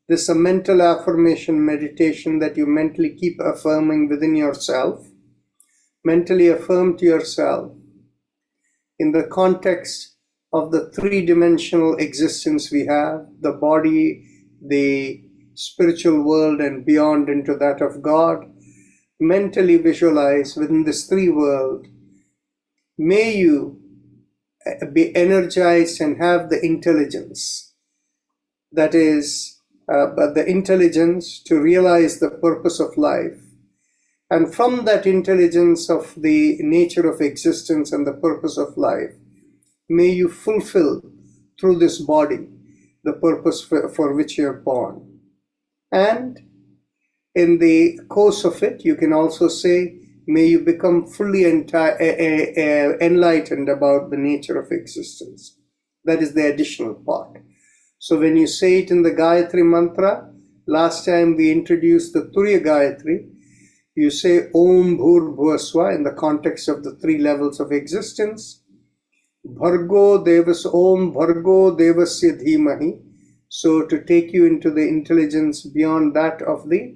This is a mental affirmation meditation that you mentally keep affirming within yourself. Mentally affirm to yourself in the context of the three-dimensional existence we have, the body, the spiritual world, and beyond into that of God. Mentally visualize within this three world. May you be energized and have the intelligence, that is, the intelligence to realize the purpose of life. And from that intelligence of the nature of existence and the purpose of life, may you fulfill through this body the purpose for which you are born. And in the course of it, you can also say, may you become fully enlightened about the nature of existence. That is the additional part. So when you say it in the Gayatri Mantra, last time we introduced the Turiya Gayatri, you say Om Bhur Bhuvaswa in the context of the three levels of existence. Bhargo Devas Om Bhargo Devasya Dhimahi. So to take you into the intelligence beyond that of the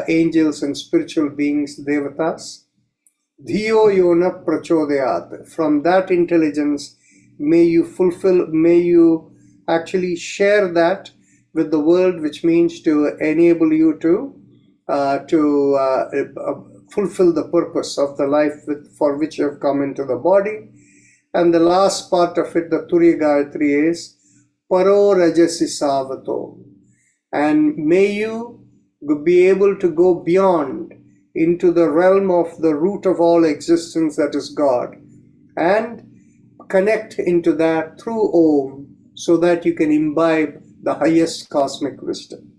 angels and spiritual beings, devatas. Dhiyo yona prachodayat. From that intelligence, may you actually share that with the world, which means to enable you to fulfill the purpose of the life for which you have come into the body. And the last part of it, the Turiya Gayatri, is Paro Rajasi Savato. And may you be able to go beyond into the realm of the root of all existence, that is God, and connect into that through Om, so that you can imbibe the highest cosmic wisdom.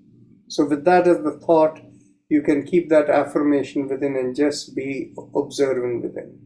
So with that as the thought, you can keep that affirmation within and just be observing within.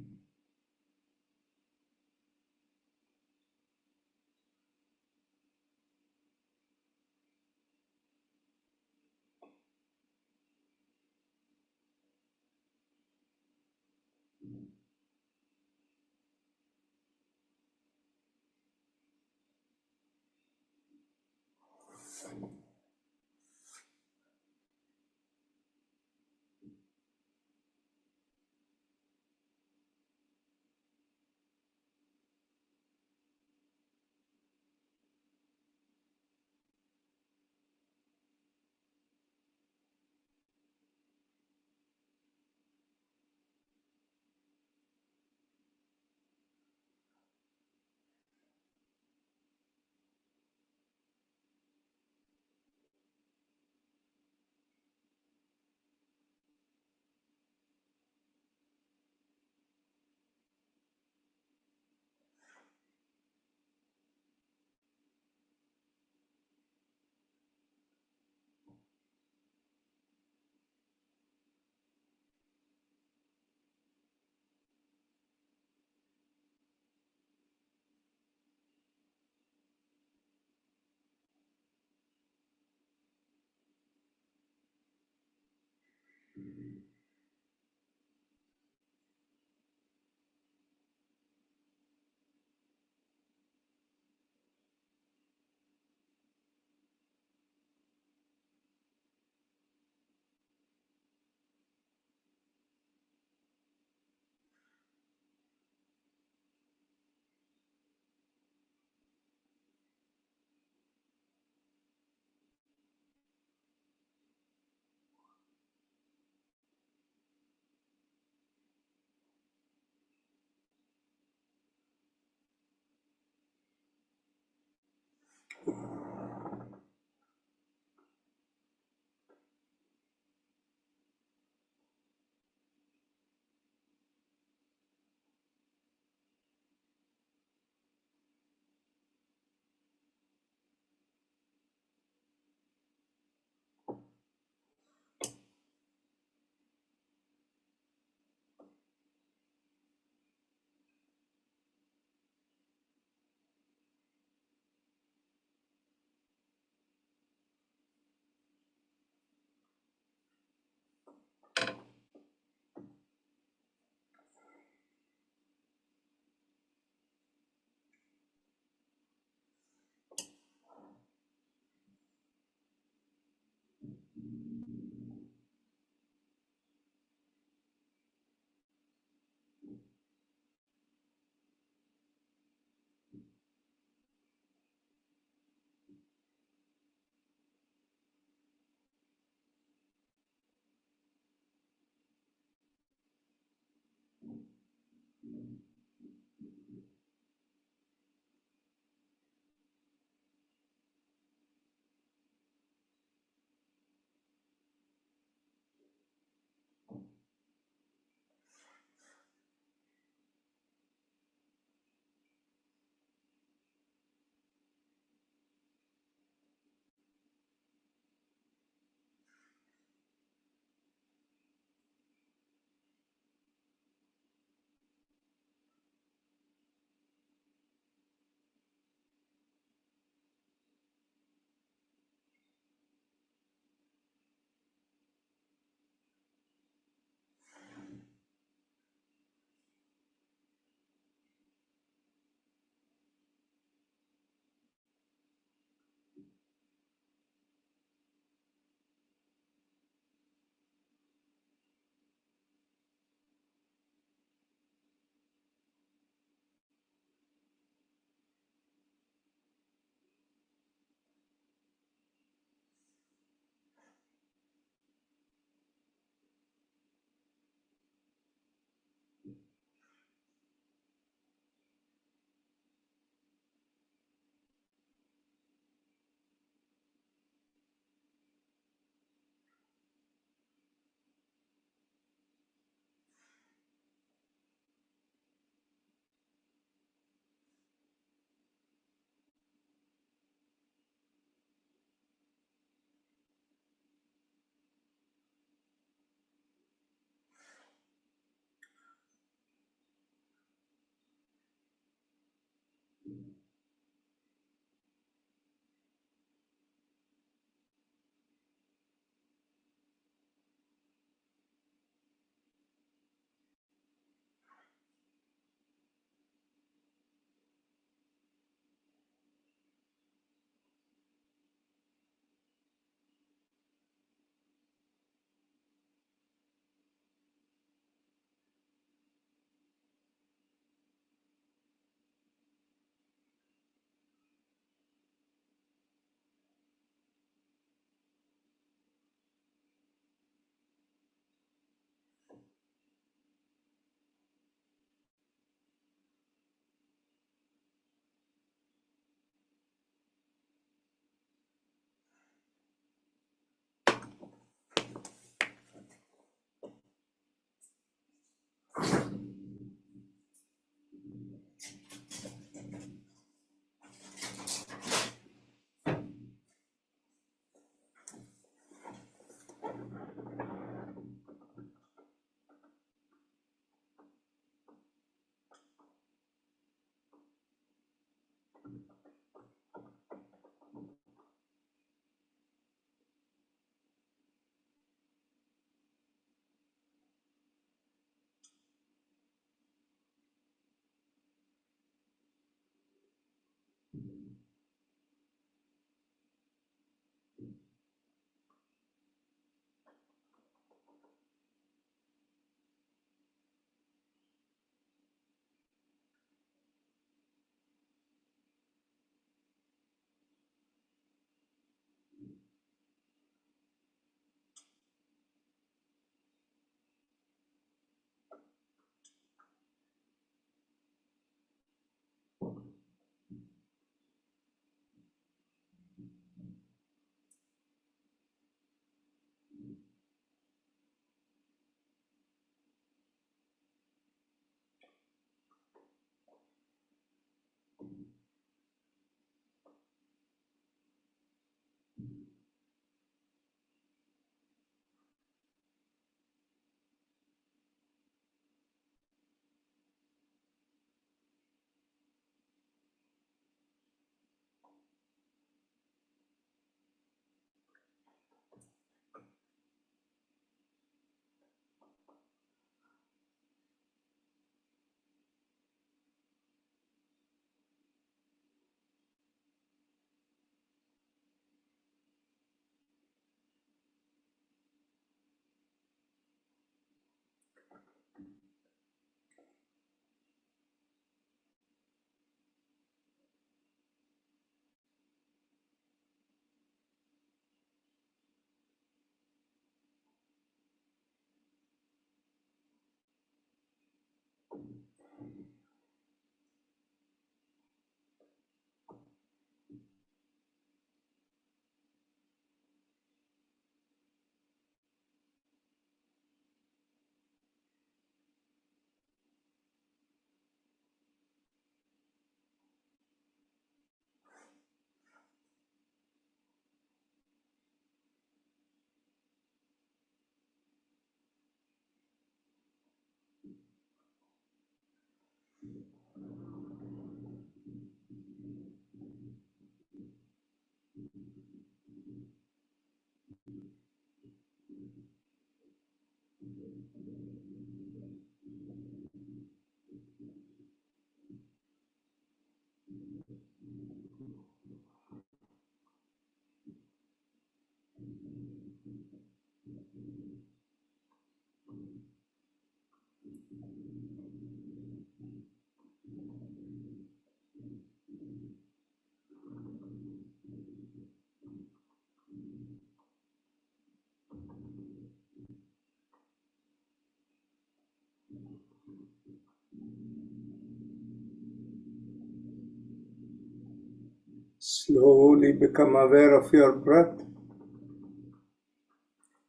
Slowly become aware of your breath.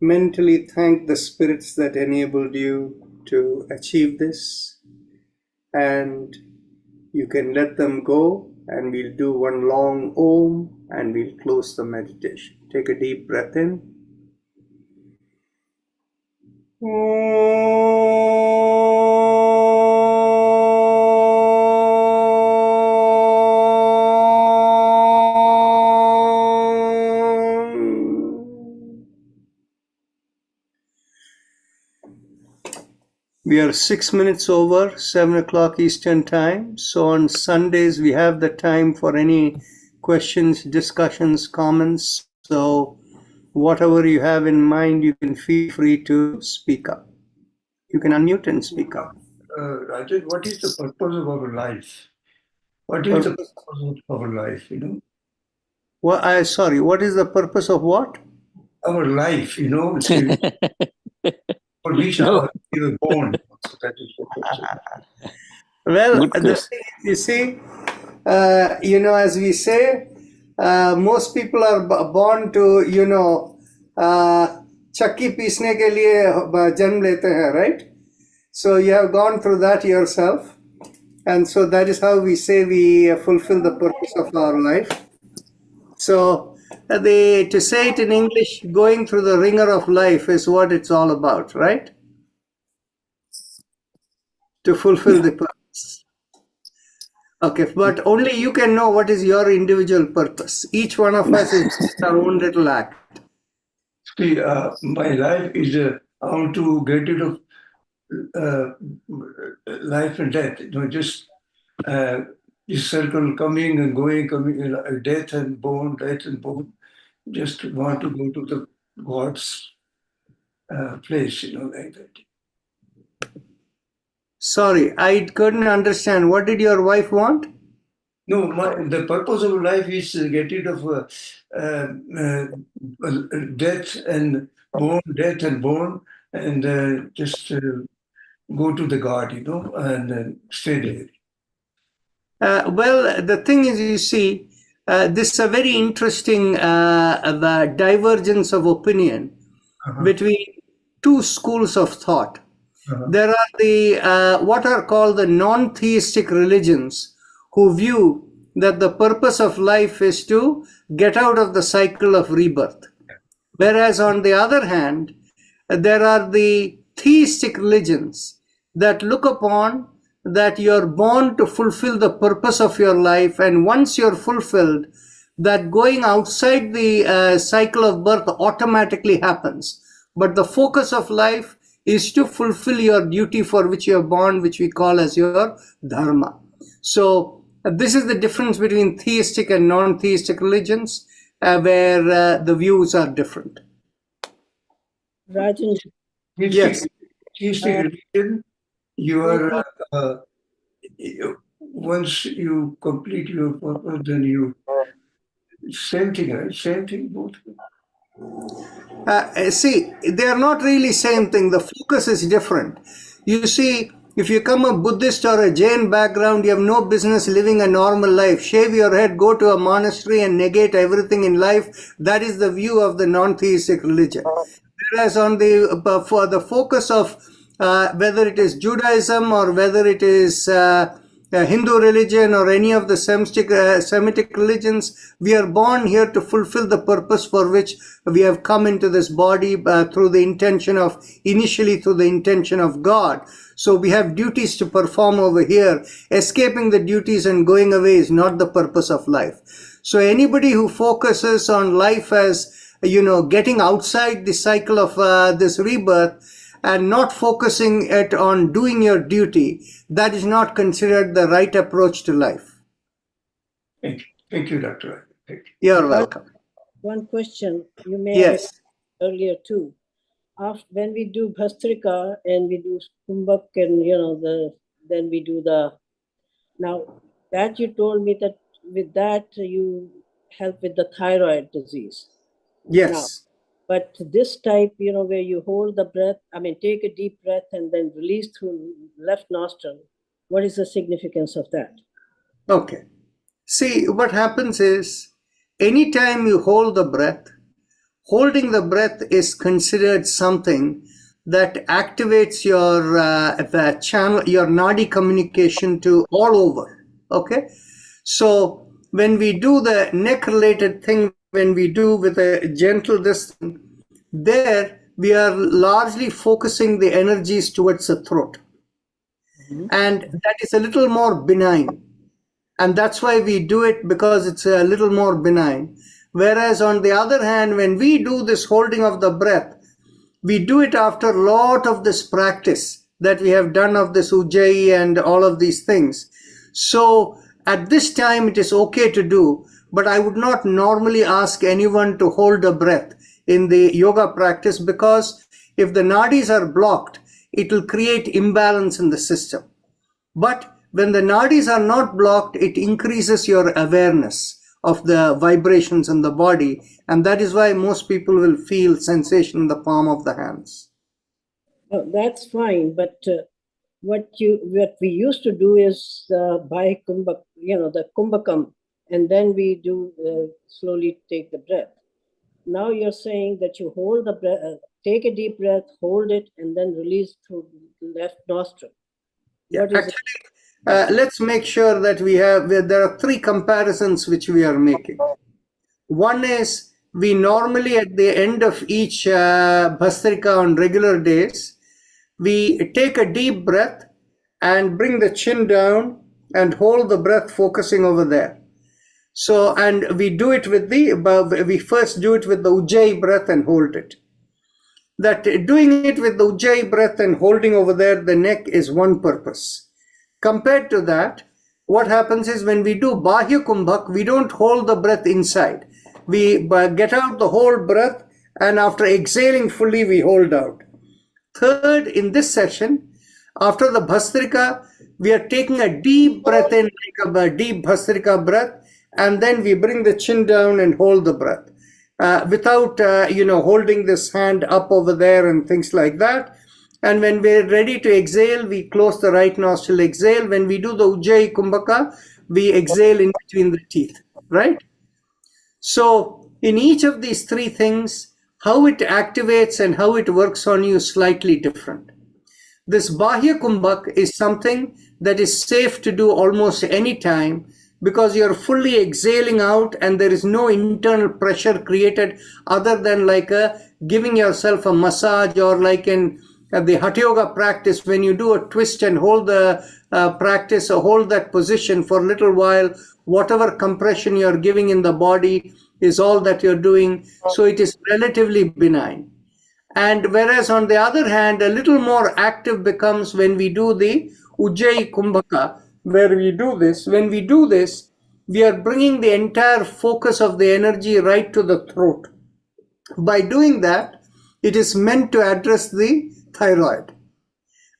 Mentally thank the spirits that enabled you to achieve this, and you can let them go, and we'll do one long Om and we'll close the meditation. Take a deep breath in. We are 6 minutes over 7 o'clock Eastern Time. So on Sundays, we have the time for any questions, discussions, comments. So whatever you have in mind, you can feel free to speak up. You can unmute and speak up. Rajesh, what is the purpose of our life? What is the purpose of our life, Well, sorry, what is the purpose of what? Our life, for which we were born. So that is the question. Well, the thing is, you see, as we say, most people are born to, चक्की पीसने के लिए जन्म लेते हैं, right? So you have gone through that yourself. And so that is how we say we fulfill the purpose of our life. So to say it in English, going through the ringer of life is what it's all about, right? To fulfill the purpose. Okay, but only you can know what is your individual purpose. Each one of us is our own little act. See, my life is I want to get rid of uh, life and death. Just this circle coming and going, coming, death and born, death and born. Just want to go to the God's place, like that. Sorry, I couldn't understand. What did your wife want? No, the purpose of life is to get rid of death and born, and just go to the God, and stay there. Well, the thing is, you see, this is a very interesting divergence of opinion between two schools of thought. There are the what are called the non-theistic religions who view that the purpose of life is to get out of the cycle of rebirth. Whereas on the other hand, there are the theistic religions that look upon that you're born to fulfill the purpose of your life, and once you're fulfilled, that going outside the cycle of birth automatically happens. But the focus of life is to fulfill your duty for which you are born, which we call as your dharma. So this is the difference between theistic and non-theistic religions, where the views are different. Rajan, Yes. Theistic religion, you are once you complete your purpose, then you same thing, right? Same thing, both. See, they are not really same thing. The focus is different. You see, if you come a Buddhist or a Jain background, you have no business living a normal life. Shave your head, go to a monastery and negate everything in life. That is the view of the non-theistic religion. Whereas on the for the focus of whether it is Judaism or whether it is Hindu religion or any of the Semitic religions, we are born here to fulfill the purpose for which we have come into this body through the intention of God. So we have duties to perform over here. Escaping the duties and going away is not the purpose of life. So anybody who focuses on life as, getting outside the cycle of this rebirth and not focusing it on doing your duty, that is not considered the right approach to life. Thank you, Dr. Thank you. You're welcome. one question you may have Yes. earlier too. When we do Bhastrika and we do Kumbhak and then we do now that you told me that with that you help with the thyroid disease. Yes. But this type, where you hold the breath, take a deep breath and then release through left nostril, what is the significance of that? Okay. See, what happens is, anytime you hold the breath, holding the breath is considered something that activates your the channel, your nadi communication to all over. Okay. So when we do the neck related thing, when we do with a gentle distance, there we are largely focusing the energies towards the throat. And that is a little more benign. And that's why we do it, because it's a little more benign. Whereas on the other hand, when we do this holding of the breath, we do it after a lot of this practice that we have done of this Ujjayi and all of these things. So at this time, it is okay to do, but I would not normally ask anyone to hold a breath in the yoga practice, because if the nadis are blocked, it will create imbalance in the system. But when the nadis are not blocked, it increases your awareness of the vibrations in the body, and that is why most people will feel sensation in the palm of the hands. Oh, that's fine, but what we used to do is by kumbhak, the kumbhakam, and then we do slowly take the breath. Now you're saying that you hold the breath, take a deep breath, hold it, and then release through the left nostril. Yeah, actually, let's make sure that there are three comparisons which we are making. One is, we normally at the end of each Bhastrika on regular days, we take a deep breath and bring the chin down and hold the breath focusing over there. So, and we do it with we first do it with the Ujjayi breath and hold it. That doing it with the Ujjayi breath and holding over there, the neck, is one purpose. Compared to that, what happens is when we do Bahya Kumbhak, we don't hold the breath inside. We get out the whole breath, and after exhaling fully, we hold out. Third, in this session, after the Bhastrika, we are taking a deep breath in, like a deep Bhastrika breath, and then we bring the chin down and hold the breath without, holding this hand up over there and things like that. And when we're ready to exhale, we close the right nostril, exhale. When we do the Ujjayi Kumbhaka, we exhale in between the teeth, right? So in each of these three things, how it activates and how it works on you is slightly different. This Bahya Kumbhak is something that is safe to do almost any time, because you're fully exhaling out and there is no internal pressure created other than like giving yourself a massage, or like in the Hatha Yoga practice, when you do a twist and hold the practice or hold that position for a little while, whatever compression you're giving in the body is all that you're doing. So it is relatively benign. And whereas on the other hand, a little more active becomes when we do the Ujjayi Kumbhaka, where we do this. When we do this, we are bringing the entire focus of the energy right to the throat. By doing that, it is meant to address the thyroid.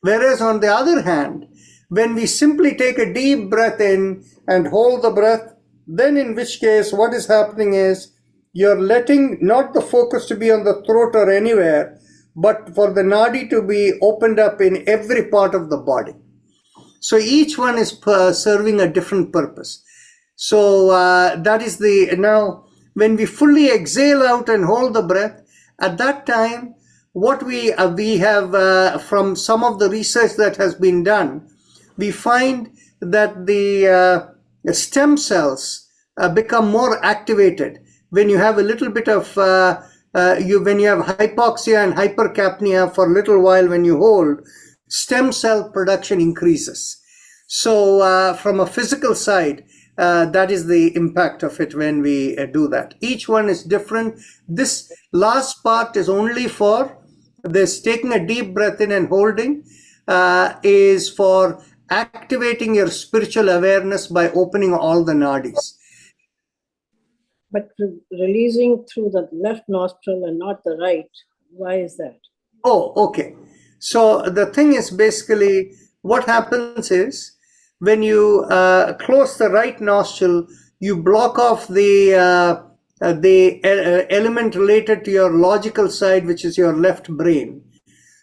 Whereas on the other hand, when we simply take a deep breath in and hold the breath, then in which case what is happening is you're letting not the focus to be on the throat or anywhere, but for the nadi to be opened up in every part of the body. So each one is serving a different purpose. So that is now when we fully exhale out and hold the breath, at that time, what we have from some of the research that has been done, we find that the stem cells become more activated when you have a little bit of when you have hypoxia and hypercapnia for a little while. When you hold, stem cell production increases. So from a physical side, that is the impact of it when we do that. Each one is different. This last part is only for this taking a deep breath in and holding, is for activating your spiritual awareness by opening all the nadis. But releasing through the left nostril and not the right, why is that? Oh, okay. So the thing is, basically what happens is when you close the right nostril, you block off the element related to your logical side, which is your left brain.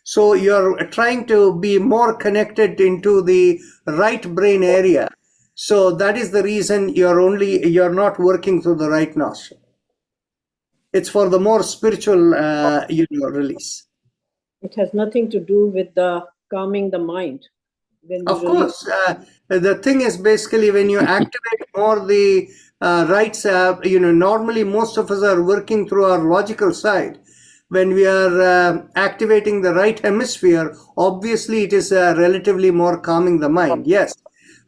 So you're trying to be more connected into the right brain area. So that is the reason you're not working through the right nostril. It's for the more spiritual release. It has nothing to do with the calming the mind. Of course, the thing is basically when you activate more the right, normally most of us are working through our logical side. When we are activating the right hemisphere, obviously it is relatively more calming the mind, yes.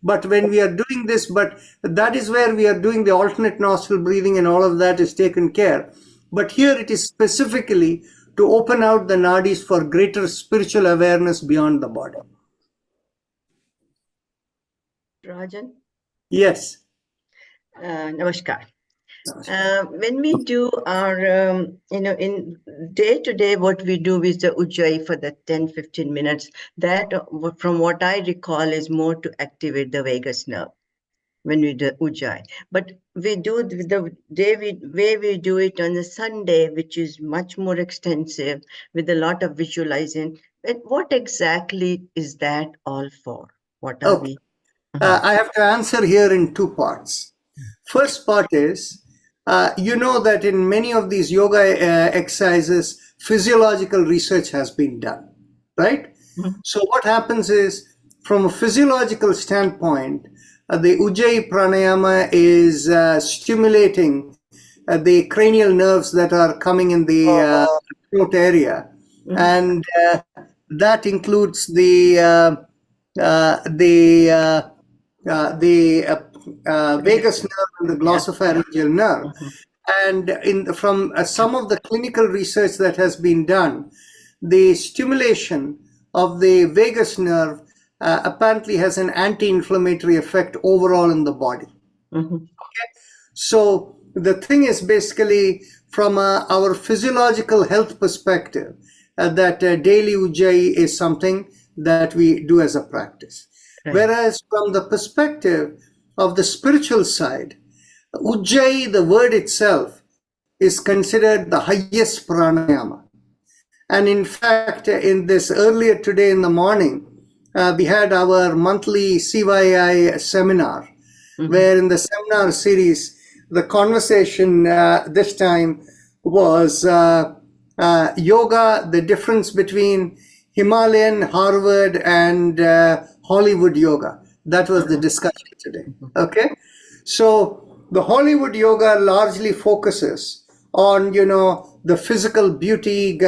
But when we are doing this, but that is where we are doing the alternate nostril breathing and all of that is taken care. But here it is specifically to open out the nadis for greater spiritual awareness beyond the body. Rajan? Yes. Namaskar. When we do our, in day to day, what we do with the Ujjayi for the 10-15 minutes, that from what I recall is more to activate the vagus nerve when we do Ujjayi. But we do the way we do it on the Sunday, which is much more extensive with a lot of visualizing. But what exactly is that all for? What are we? I have to answer here in two parts. First part is, you know that in many of these yoga exercises, physiological research has been done, right? Mm-hmm. So what happens is, from a physiological standpoint, the Ujjayi pranayama is stimulating the cranial nerves that are coming in the throat area. Mm-hmm. And that includes the vagus nerve and the glossopharyngeal nerve. And from some of the clinical research that has been done, the stimulation of the vagus nerve apparently has an anti-inflammatory effect overall in the body. So the thing is basically from our physiological health perspective, that daily Ujjayi is something that we do as a practice. Right. Whereas from the perspective of the spiritual side, Ujjayi, the word itself, is considered the highest pranayama. And in fact, in this earlier today in the morning, we had our monthly CYI seminar, where in the seminar series, the conversation this time was yoga, the difference between Himalayan, Harvard, and Hollywood yoga. That was the discussion today. Okay, so the Hollywood yoga largely focuses on, the physical beauty,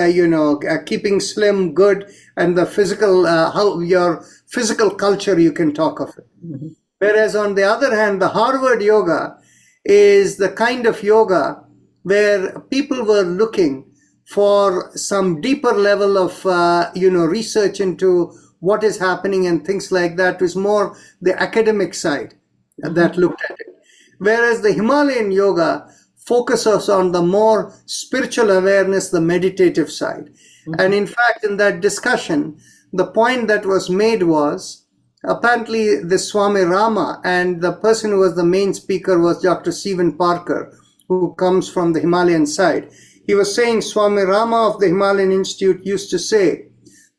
keeping slim, good, and the physical, how your physical culture, you can talk of it. Whereas on the other hand, the Harvard yoga is the kind of yoga where people were looking for some deeper level of, research into what is happening and things like that. It was more the academic side that looked at it. Whereas the Himalayan yoga focuses on the more spiritual awareness, the meditative side. And in fact, in that discussion, the point that was made was, apparently the Swami Rama, and the person who was the main speaker was Dr. Stephen Parker, who comes from the Himalayan side. He was saying Swami Rama of the Himalayan Institute used to say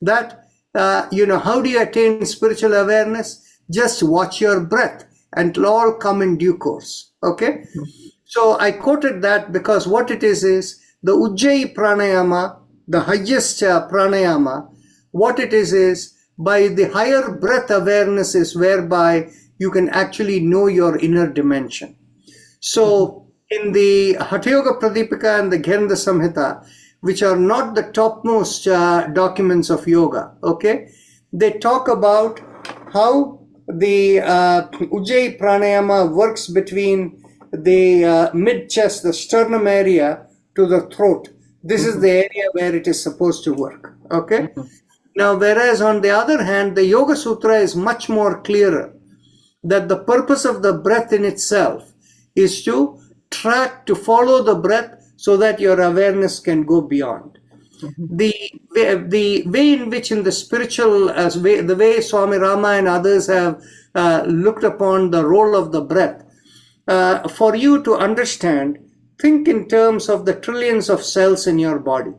that, how do you attain spiritual awareness? Just watch your breath and it'll all come in due course. Okay. So I quoted that because what it is the Ujjayi pranayama, the highest pranayama, what it is by the higher breath awareness is whereby you can actually know your inner dimension. So in the Hatha Yoga Pradipika and the Gyananda Samhita, which are not the topmost documents of yoga, okay, they talk about how the Ujjayi pranayama works between the mid-chest, the sternum area, to the throat. This is the area where it is supposed to work, okay? Now, whereas on the other hand, the Yoga Sutra is much more clearer that the purpose of the breath in itself is to track, to follow the breath so that your awareness can go beyond. The way in which in the spiritual, the way Swami Rama and others have looked upon the role of the breath, for you to understand, think in terms of the trillions of cells in your body.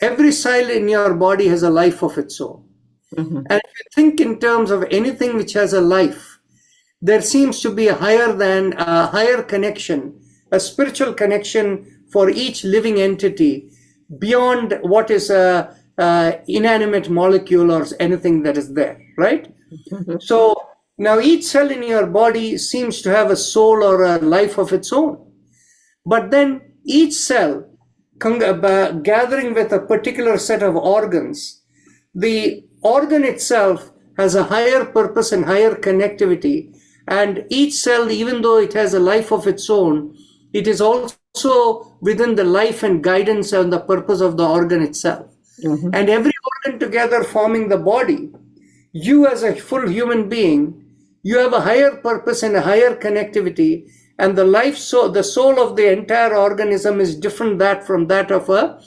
Every cell in your body has a life of its own. And if you think in terms of anything which has a life, there seems to be a higher connection, a spiritual connection for each living entity beyond what is a inanimate molecule or anything that is there, right? So now each cell in your body seems to have a soul or a life of its own. But then each cell gathering with a particular set of organs, the organ itself has a higher purpose and higher connectivity. And each cell, even though it has a life of its own, it is also within the life and guidance and the purpose of the organ itself. And every organ together forming the body, you as a full human being, you have a higher purpose and a higher connectivity, and the soul of the entire organism is different from that of an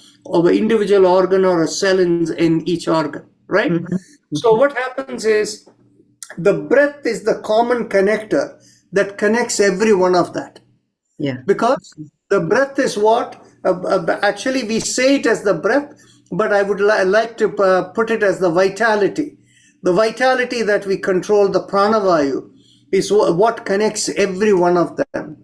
individual organ or a cell in each organ, right? So what happens is the breath is the common connector that connects every one of that. Yeah. Because the breath is what? Actually, we say it as the breath, but I would like to put it as the vitality. The vitality that we control, the pranavayu, is what connects every one of them.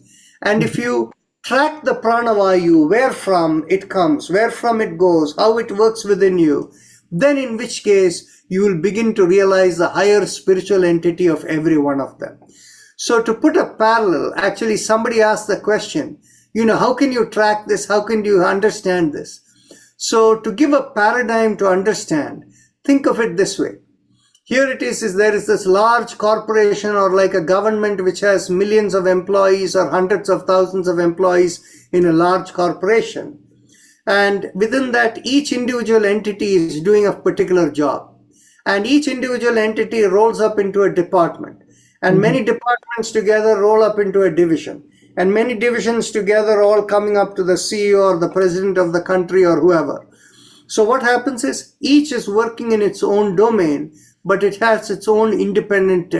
And if you track the pranavayu, where from it comes, where from it goes, how it works within you, then in which case you will begin to realize the higher spiritual entity of every one of them. So to put a parallel, actually somebody asked the question, how can you track this? How can you understand this? So to give a paradigm to understand, think of it this way. Here it is there is this large corporation or like a government which has millions of employees or hundreds of thousands of employees in a large corporation. And within that, each individual entity is doing a particular job. And each individual entity rolls up into a department. And many departments together roll up into a division. And many divisions together all coming up to the CEO or the president of the country or whoever. So what happens is each is working in its own domain, but it has its own independent,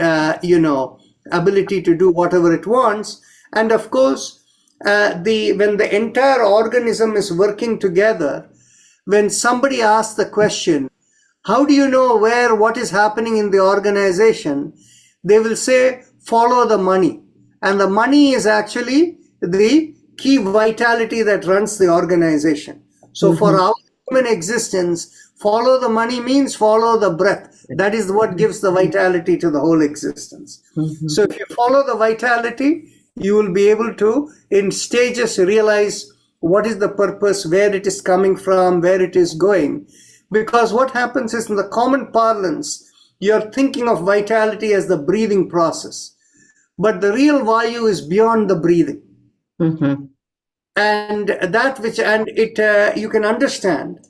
ability to do whatever it wants. And of course, when the entire organism is working together, when somebody asks the question, how do you know what is happening in the organization? They will say, follow the money. And the money is actually the key vitality that runs the organization. So for our human existence, follow the money means follow the breath. That is what gives the vitality to the whole existence. So if you follow the vitality, you will be able to, in stages, realize what is the purpose, where it is coming from, where it is going. Because what happens is, in the common parlance, you're thinking of vitality as the breathing process. But the real Vayu is beyond the breathing. And you can understand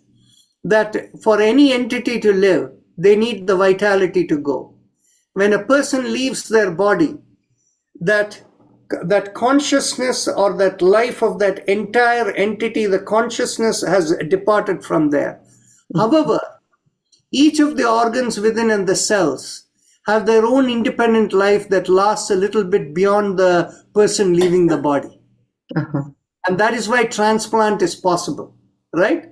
that for any entity to live, they need the vitality to go. When a person leaves their body, that consciousness or that life of that entire entity, the consciousness has departed from there. However, each of the organs within and the cells have their own independent life that lasts a little bit beyond the person leaving the body. And that is why transplant is possible, right?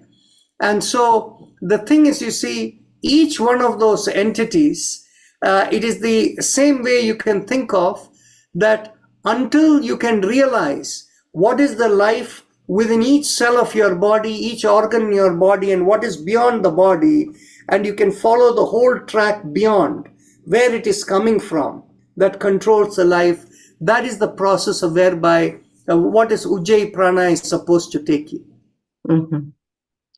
And so the thing is, you see, each one of those entities, it is the same way you can think of that until you can realize what is the life within each cell of your body, each organ in your body, and what is beyond the body, and you can follow the whole track beyond where it is coming from, that controls the life. That is the process of whereby what is Ujjayi Prana is supposed to take you.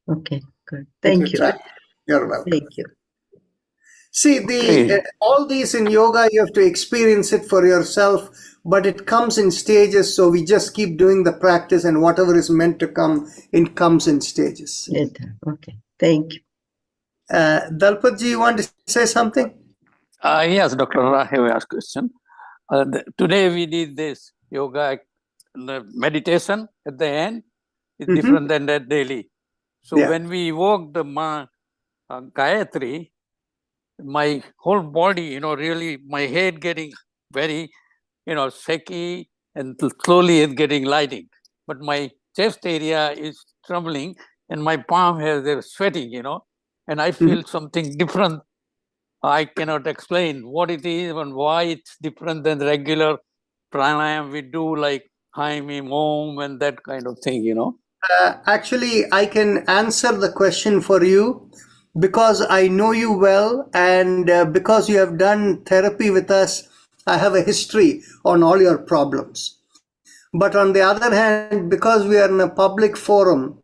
Okay, good. Thank you. You're welcome. Thank you. See, all these in yoga, you have to experience it for yourself, but it comes in stages. So we just keep doing the practice, and whatever is meant to come, it comes in stages. Okay, thank you. Dalpatji, you want to say something? Yes, Dr. I have asked a question. Today we did this yoga meditation at the end. It's different than that daily. So when we evoke the Gayatri, my whole body, really my head getting very, shaky, and slowly it's getting lighting. But my chest area is trembling and my palm has sweating, and I feel something different. I cannot explain what it is and why it's different than the regular pranayam we do, like Haim, Om, and that kind of thing, Actually, I can answer the question for you because I know you well, and because you have done therapy with us, I have a history on all your problems. But on the other hand, because we are in a public forum,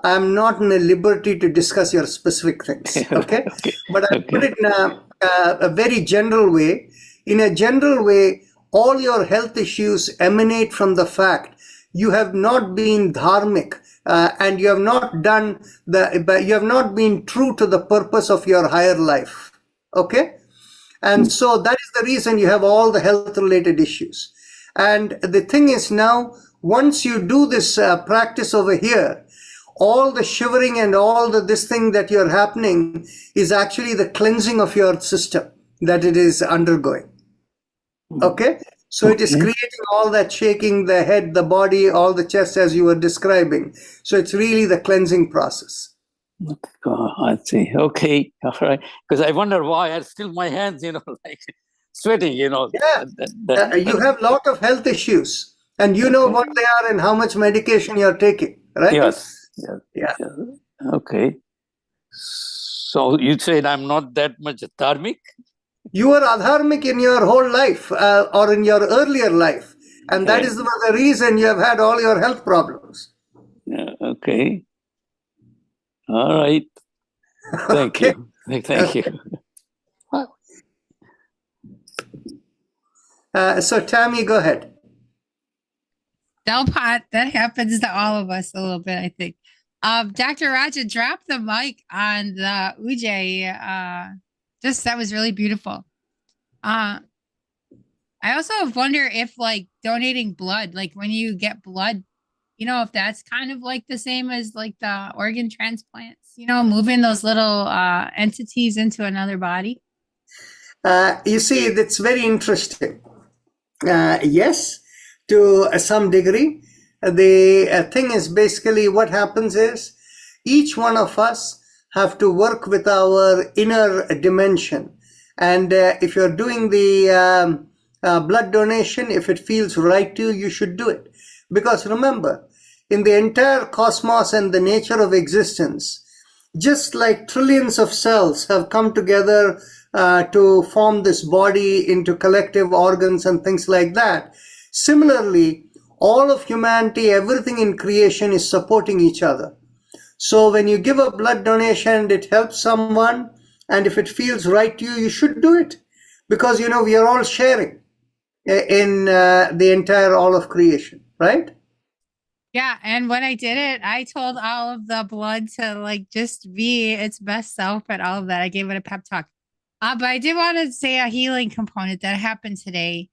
I am not in a liberty to discuss your specific things. Okay? But I put it in a very general way. In a general way, all your health issues emanate from the fact you have not been dharmic, and you have not you have not been true to the purpose of your higher life. Okay? And so that is the reason you have all the health related issues. And the thing is, now, once you do this practice over here, all the shivering and all this thing that you're happening is actually the cleansing of your system that it is undergoing. Okay? So it is creating all that shaking, the head, the body, all the chest as you were describing. So it's really the cleansing process. I see. Okay. All right. Because I wonder why I still my hands, like sweating, Yeah. You have a lot of health issues, and you know what they are and how much medication you're taking, right? Yes. Yeah. Okay. So you said I'm not that much dharmic? You were adharmic in your whole life, or in your earlier life. And that is the reason you have had all your health problems. Okay. All right. Thank you. Thank you. So Tammy, go ahead. Delpot, that happens to all of us a little bit, I think. Dr. Raja, drop the mic on the Ujjayi. Just that was really beautiful. I also wonder if like donating blood, like when you get blood, you know, if that's kind of like the same as like the organ transplants, you know, moving those little entities into another body. You see, that's very interesting. Yes, to some degree. The thing is basically what happens is each one of us have to work with our inner dimension. And if you're doing the blood donation, if it feels right to you, you should do it. Because remember, in the entire cosmos and the nature of existence, just like trillions of cells have come together to form this body into collective organs and things like that, similarly, all of humanity, everything in creation is supporting each other. So when you give a blood donation, it helps someone, and if it feels right to you, you should do it. Because, you know, we are all sharing in the entire all of creation, right? Yeah, and when I did it, I told all of the blood to like just be its best self and all of that. I gave it a pep talk. But I did want to say a healing component that happened today.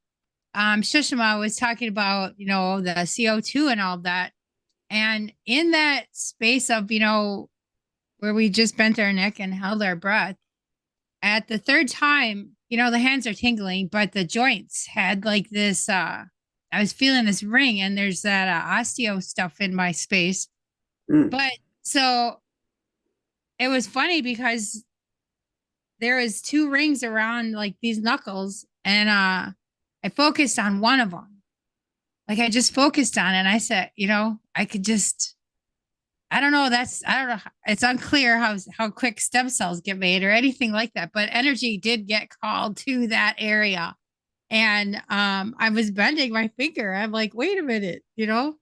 Shushma was talking about, you know, the CO2 and all of that. And in that space of, you know, where we just bent our neck and held our breath, at the third time, you know, the hands are tingling, but the joints had like this, I was feeling this ring, and there's that osteo stuff in my space. But so it was funny because there was 2 rings around like these knuckles, and I focused on one of them. Like I just focused on it, and I said, you know, I could just, I don't know. It's unclear how quick stem cells get made or anything like that, but energy did get called to that area. And I was bending my finger. I'm like, wait a minute, you know?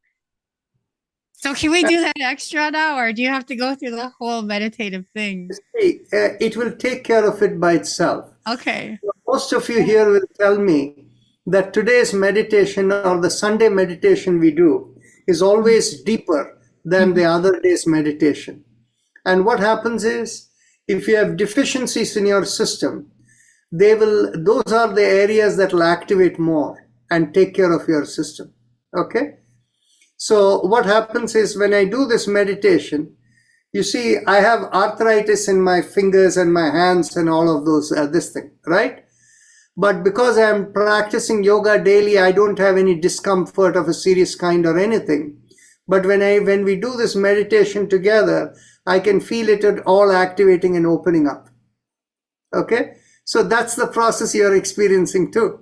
So can we do that extra now, or do you have to go through the whole meditative thing? See, it will take care of it by itself. Okay. Most of you here will tell me that today's meditation or the Sunday meditation we do is always deeper than the other day's meditation. And what happens is, if you have deficiencies in your system, those are the areas that will activate more and take care of your system. Okay? So what happens is, when I do this meditation, you see, I have arthritis in my fingers and my hands and all of those, this thing, right? But because I'm practicing yoga daily, I don't have any discomfort of a serious kind or anything. But when we do this meditation together, I can feel it all activating and opening up. Okay? So that's the process you're experiencing too.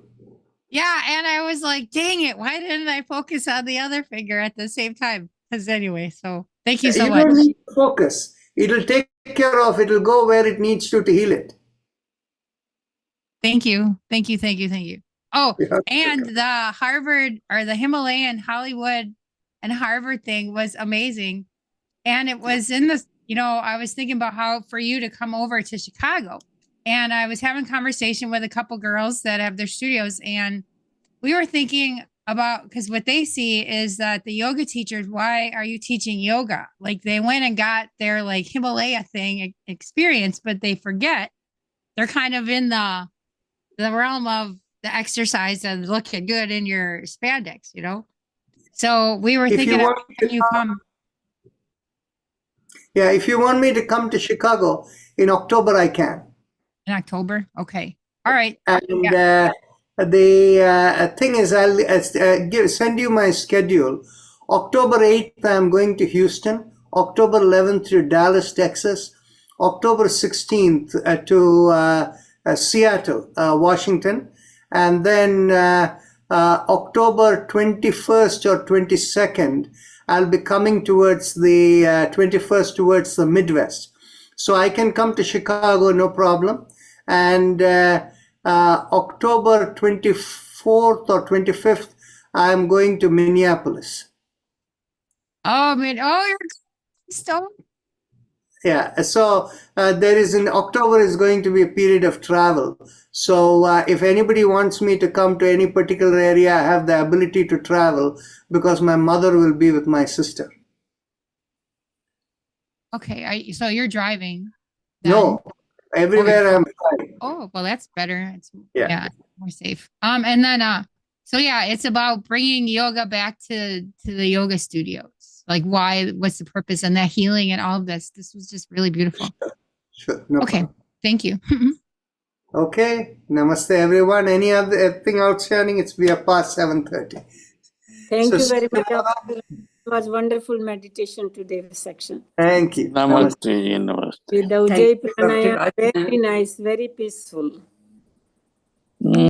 Yeah, and I was like, dang it, why didn't I focus on the other finger at the same time? Because anyway, so thank you so You much. don't need to focus. It'll take care of, it'll go where it needs to heal it. Thank you. Thank you. Thank you. Thank you. Oh, Yeah. and the Harvard or the Himalayan Hollywood and Harvard thing was amazing. And it was in the, you know, I was thinking about how for you to come over to Chicago. And I was having conversation with a couple girls that have their studios, and we were thinking about, because what they see is that the yoga teachers, why are you teaching yoga? Like they went and got their like Himalaya thing experience, but they forget they're kind of in the realm of the exercise and looking good in your spandex, you know? So we were If thinking, you want can to you come? Yeah, if you want me to come to Chicago in October, I can. In October? Okay. All right. And Yeah. the thing is, I'll send you my schedule. October 8th, I'm going to Houston. October 11th to Dallas, Texas. October 16th to Seattle, Washington. And then October 21st or 22nd, I'll be coming towards the 21st towards the Midwest. So I can come to Chicago, no problem. And October 24th or 25th, I'm going to Minneapolis. Oh, man. Oh, you're so. Yeah, so there is in October is going to be a period of travel. So if anybody wants me to come to any particular area, I have the ability to travel because my mother will be with my sister. Okay, so you're driving. No, everywhere I'm fine. Oh, well, that's better. It's Yeah. more safe. And then so yeah, it's about bringing yoga back to the yoga studios. Like what's the purpose and that healing and all of this. This was just really beautiful. Sure, no Okay. problem. Thank you. Okay, namaste everyone. Any other thing outstanding? We are past 7:30. Thank So you very much. tomorrow. Doctor. It was wonderful meditation today section. Thank you. Namaste, namaste. With the Thank Ujjayi you, Dr. Pranayama, Rajnan. very nice, very peaceful.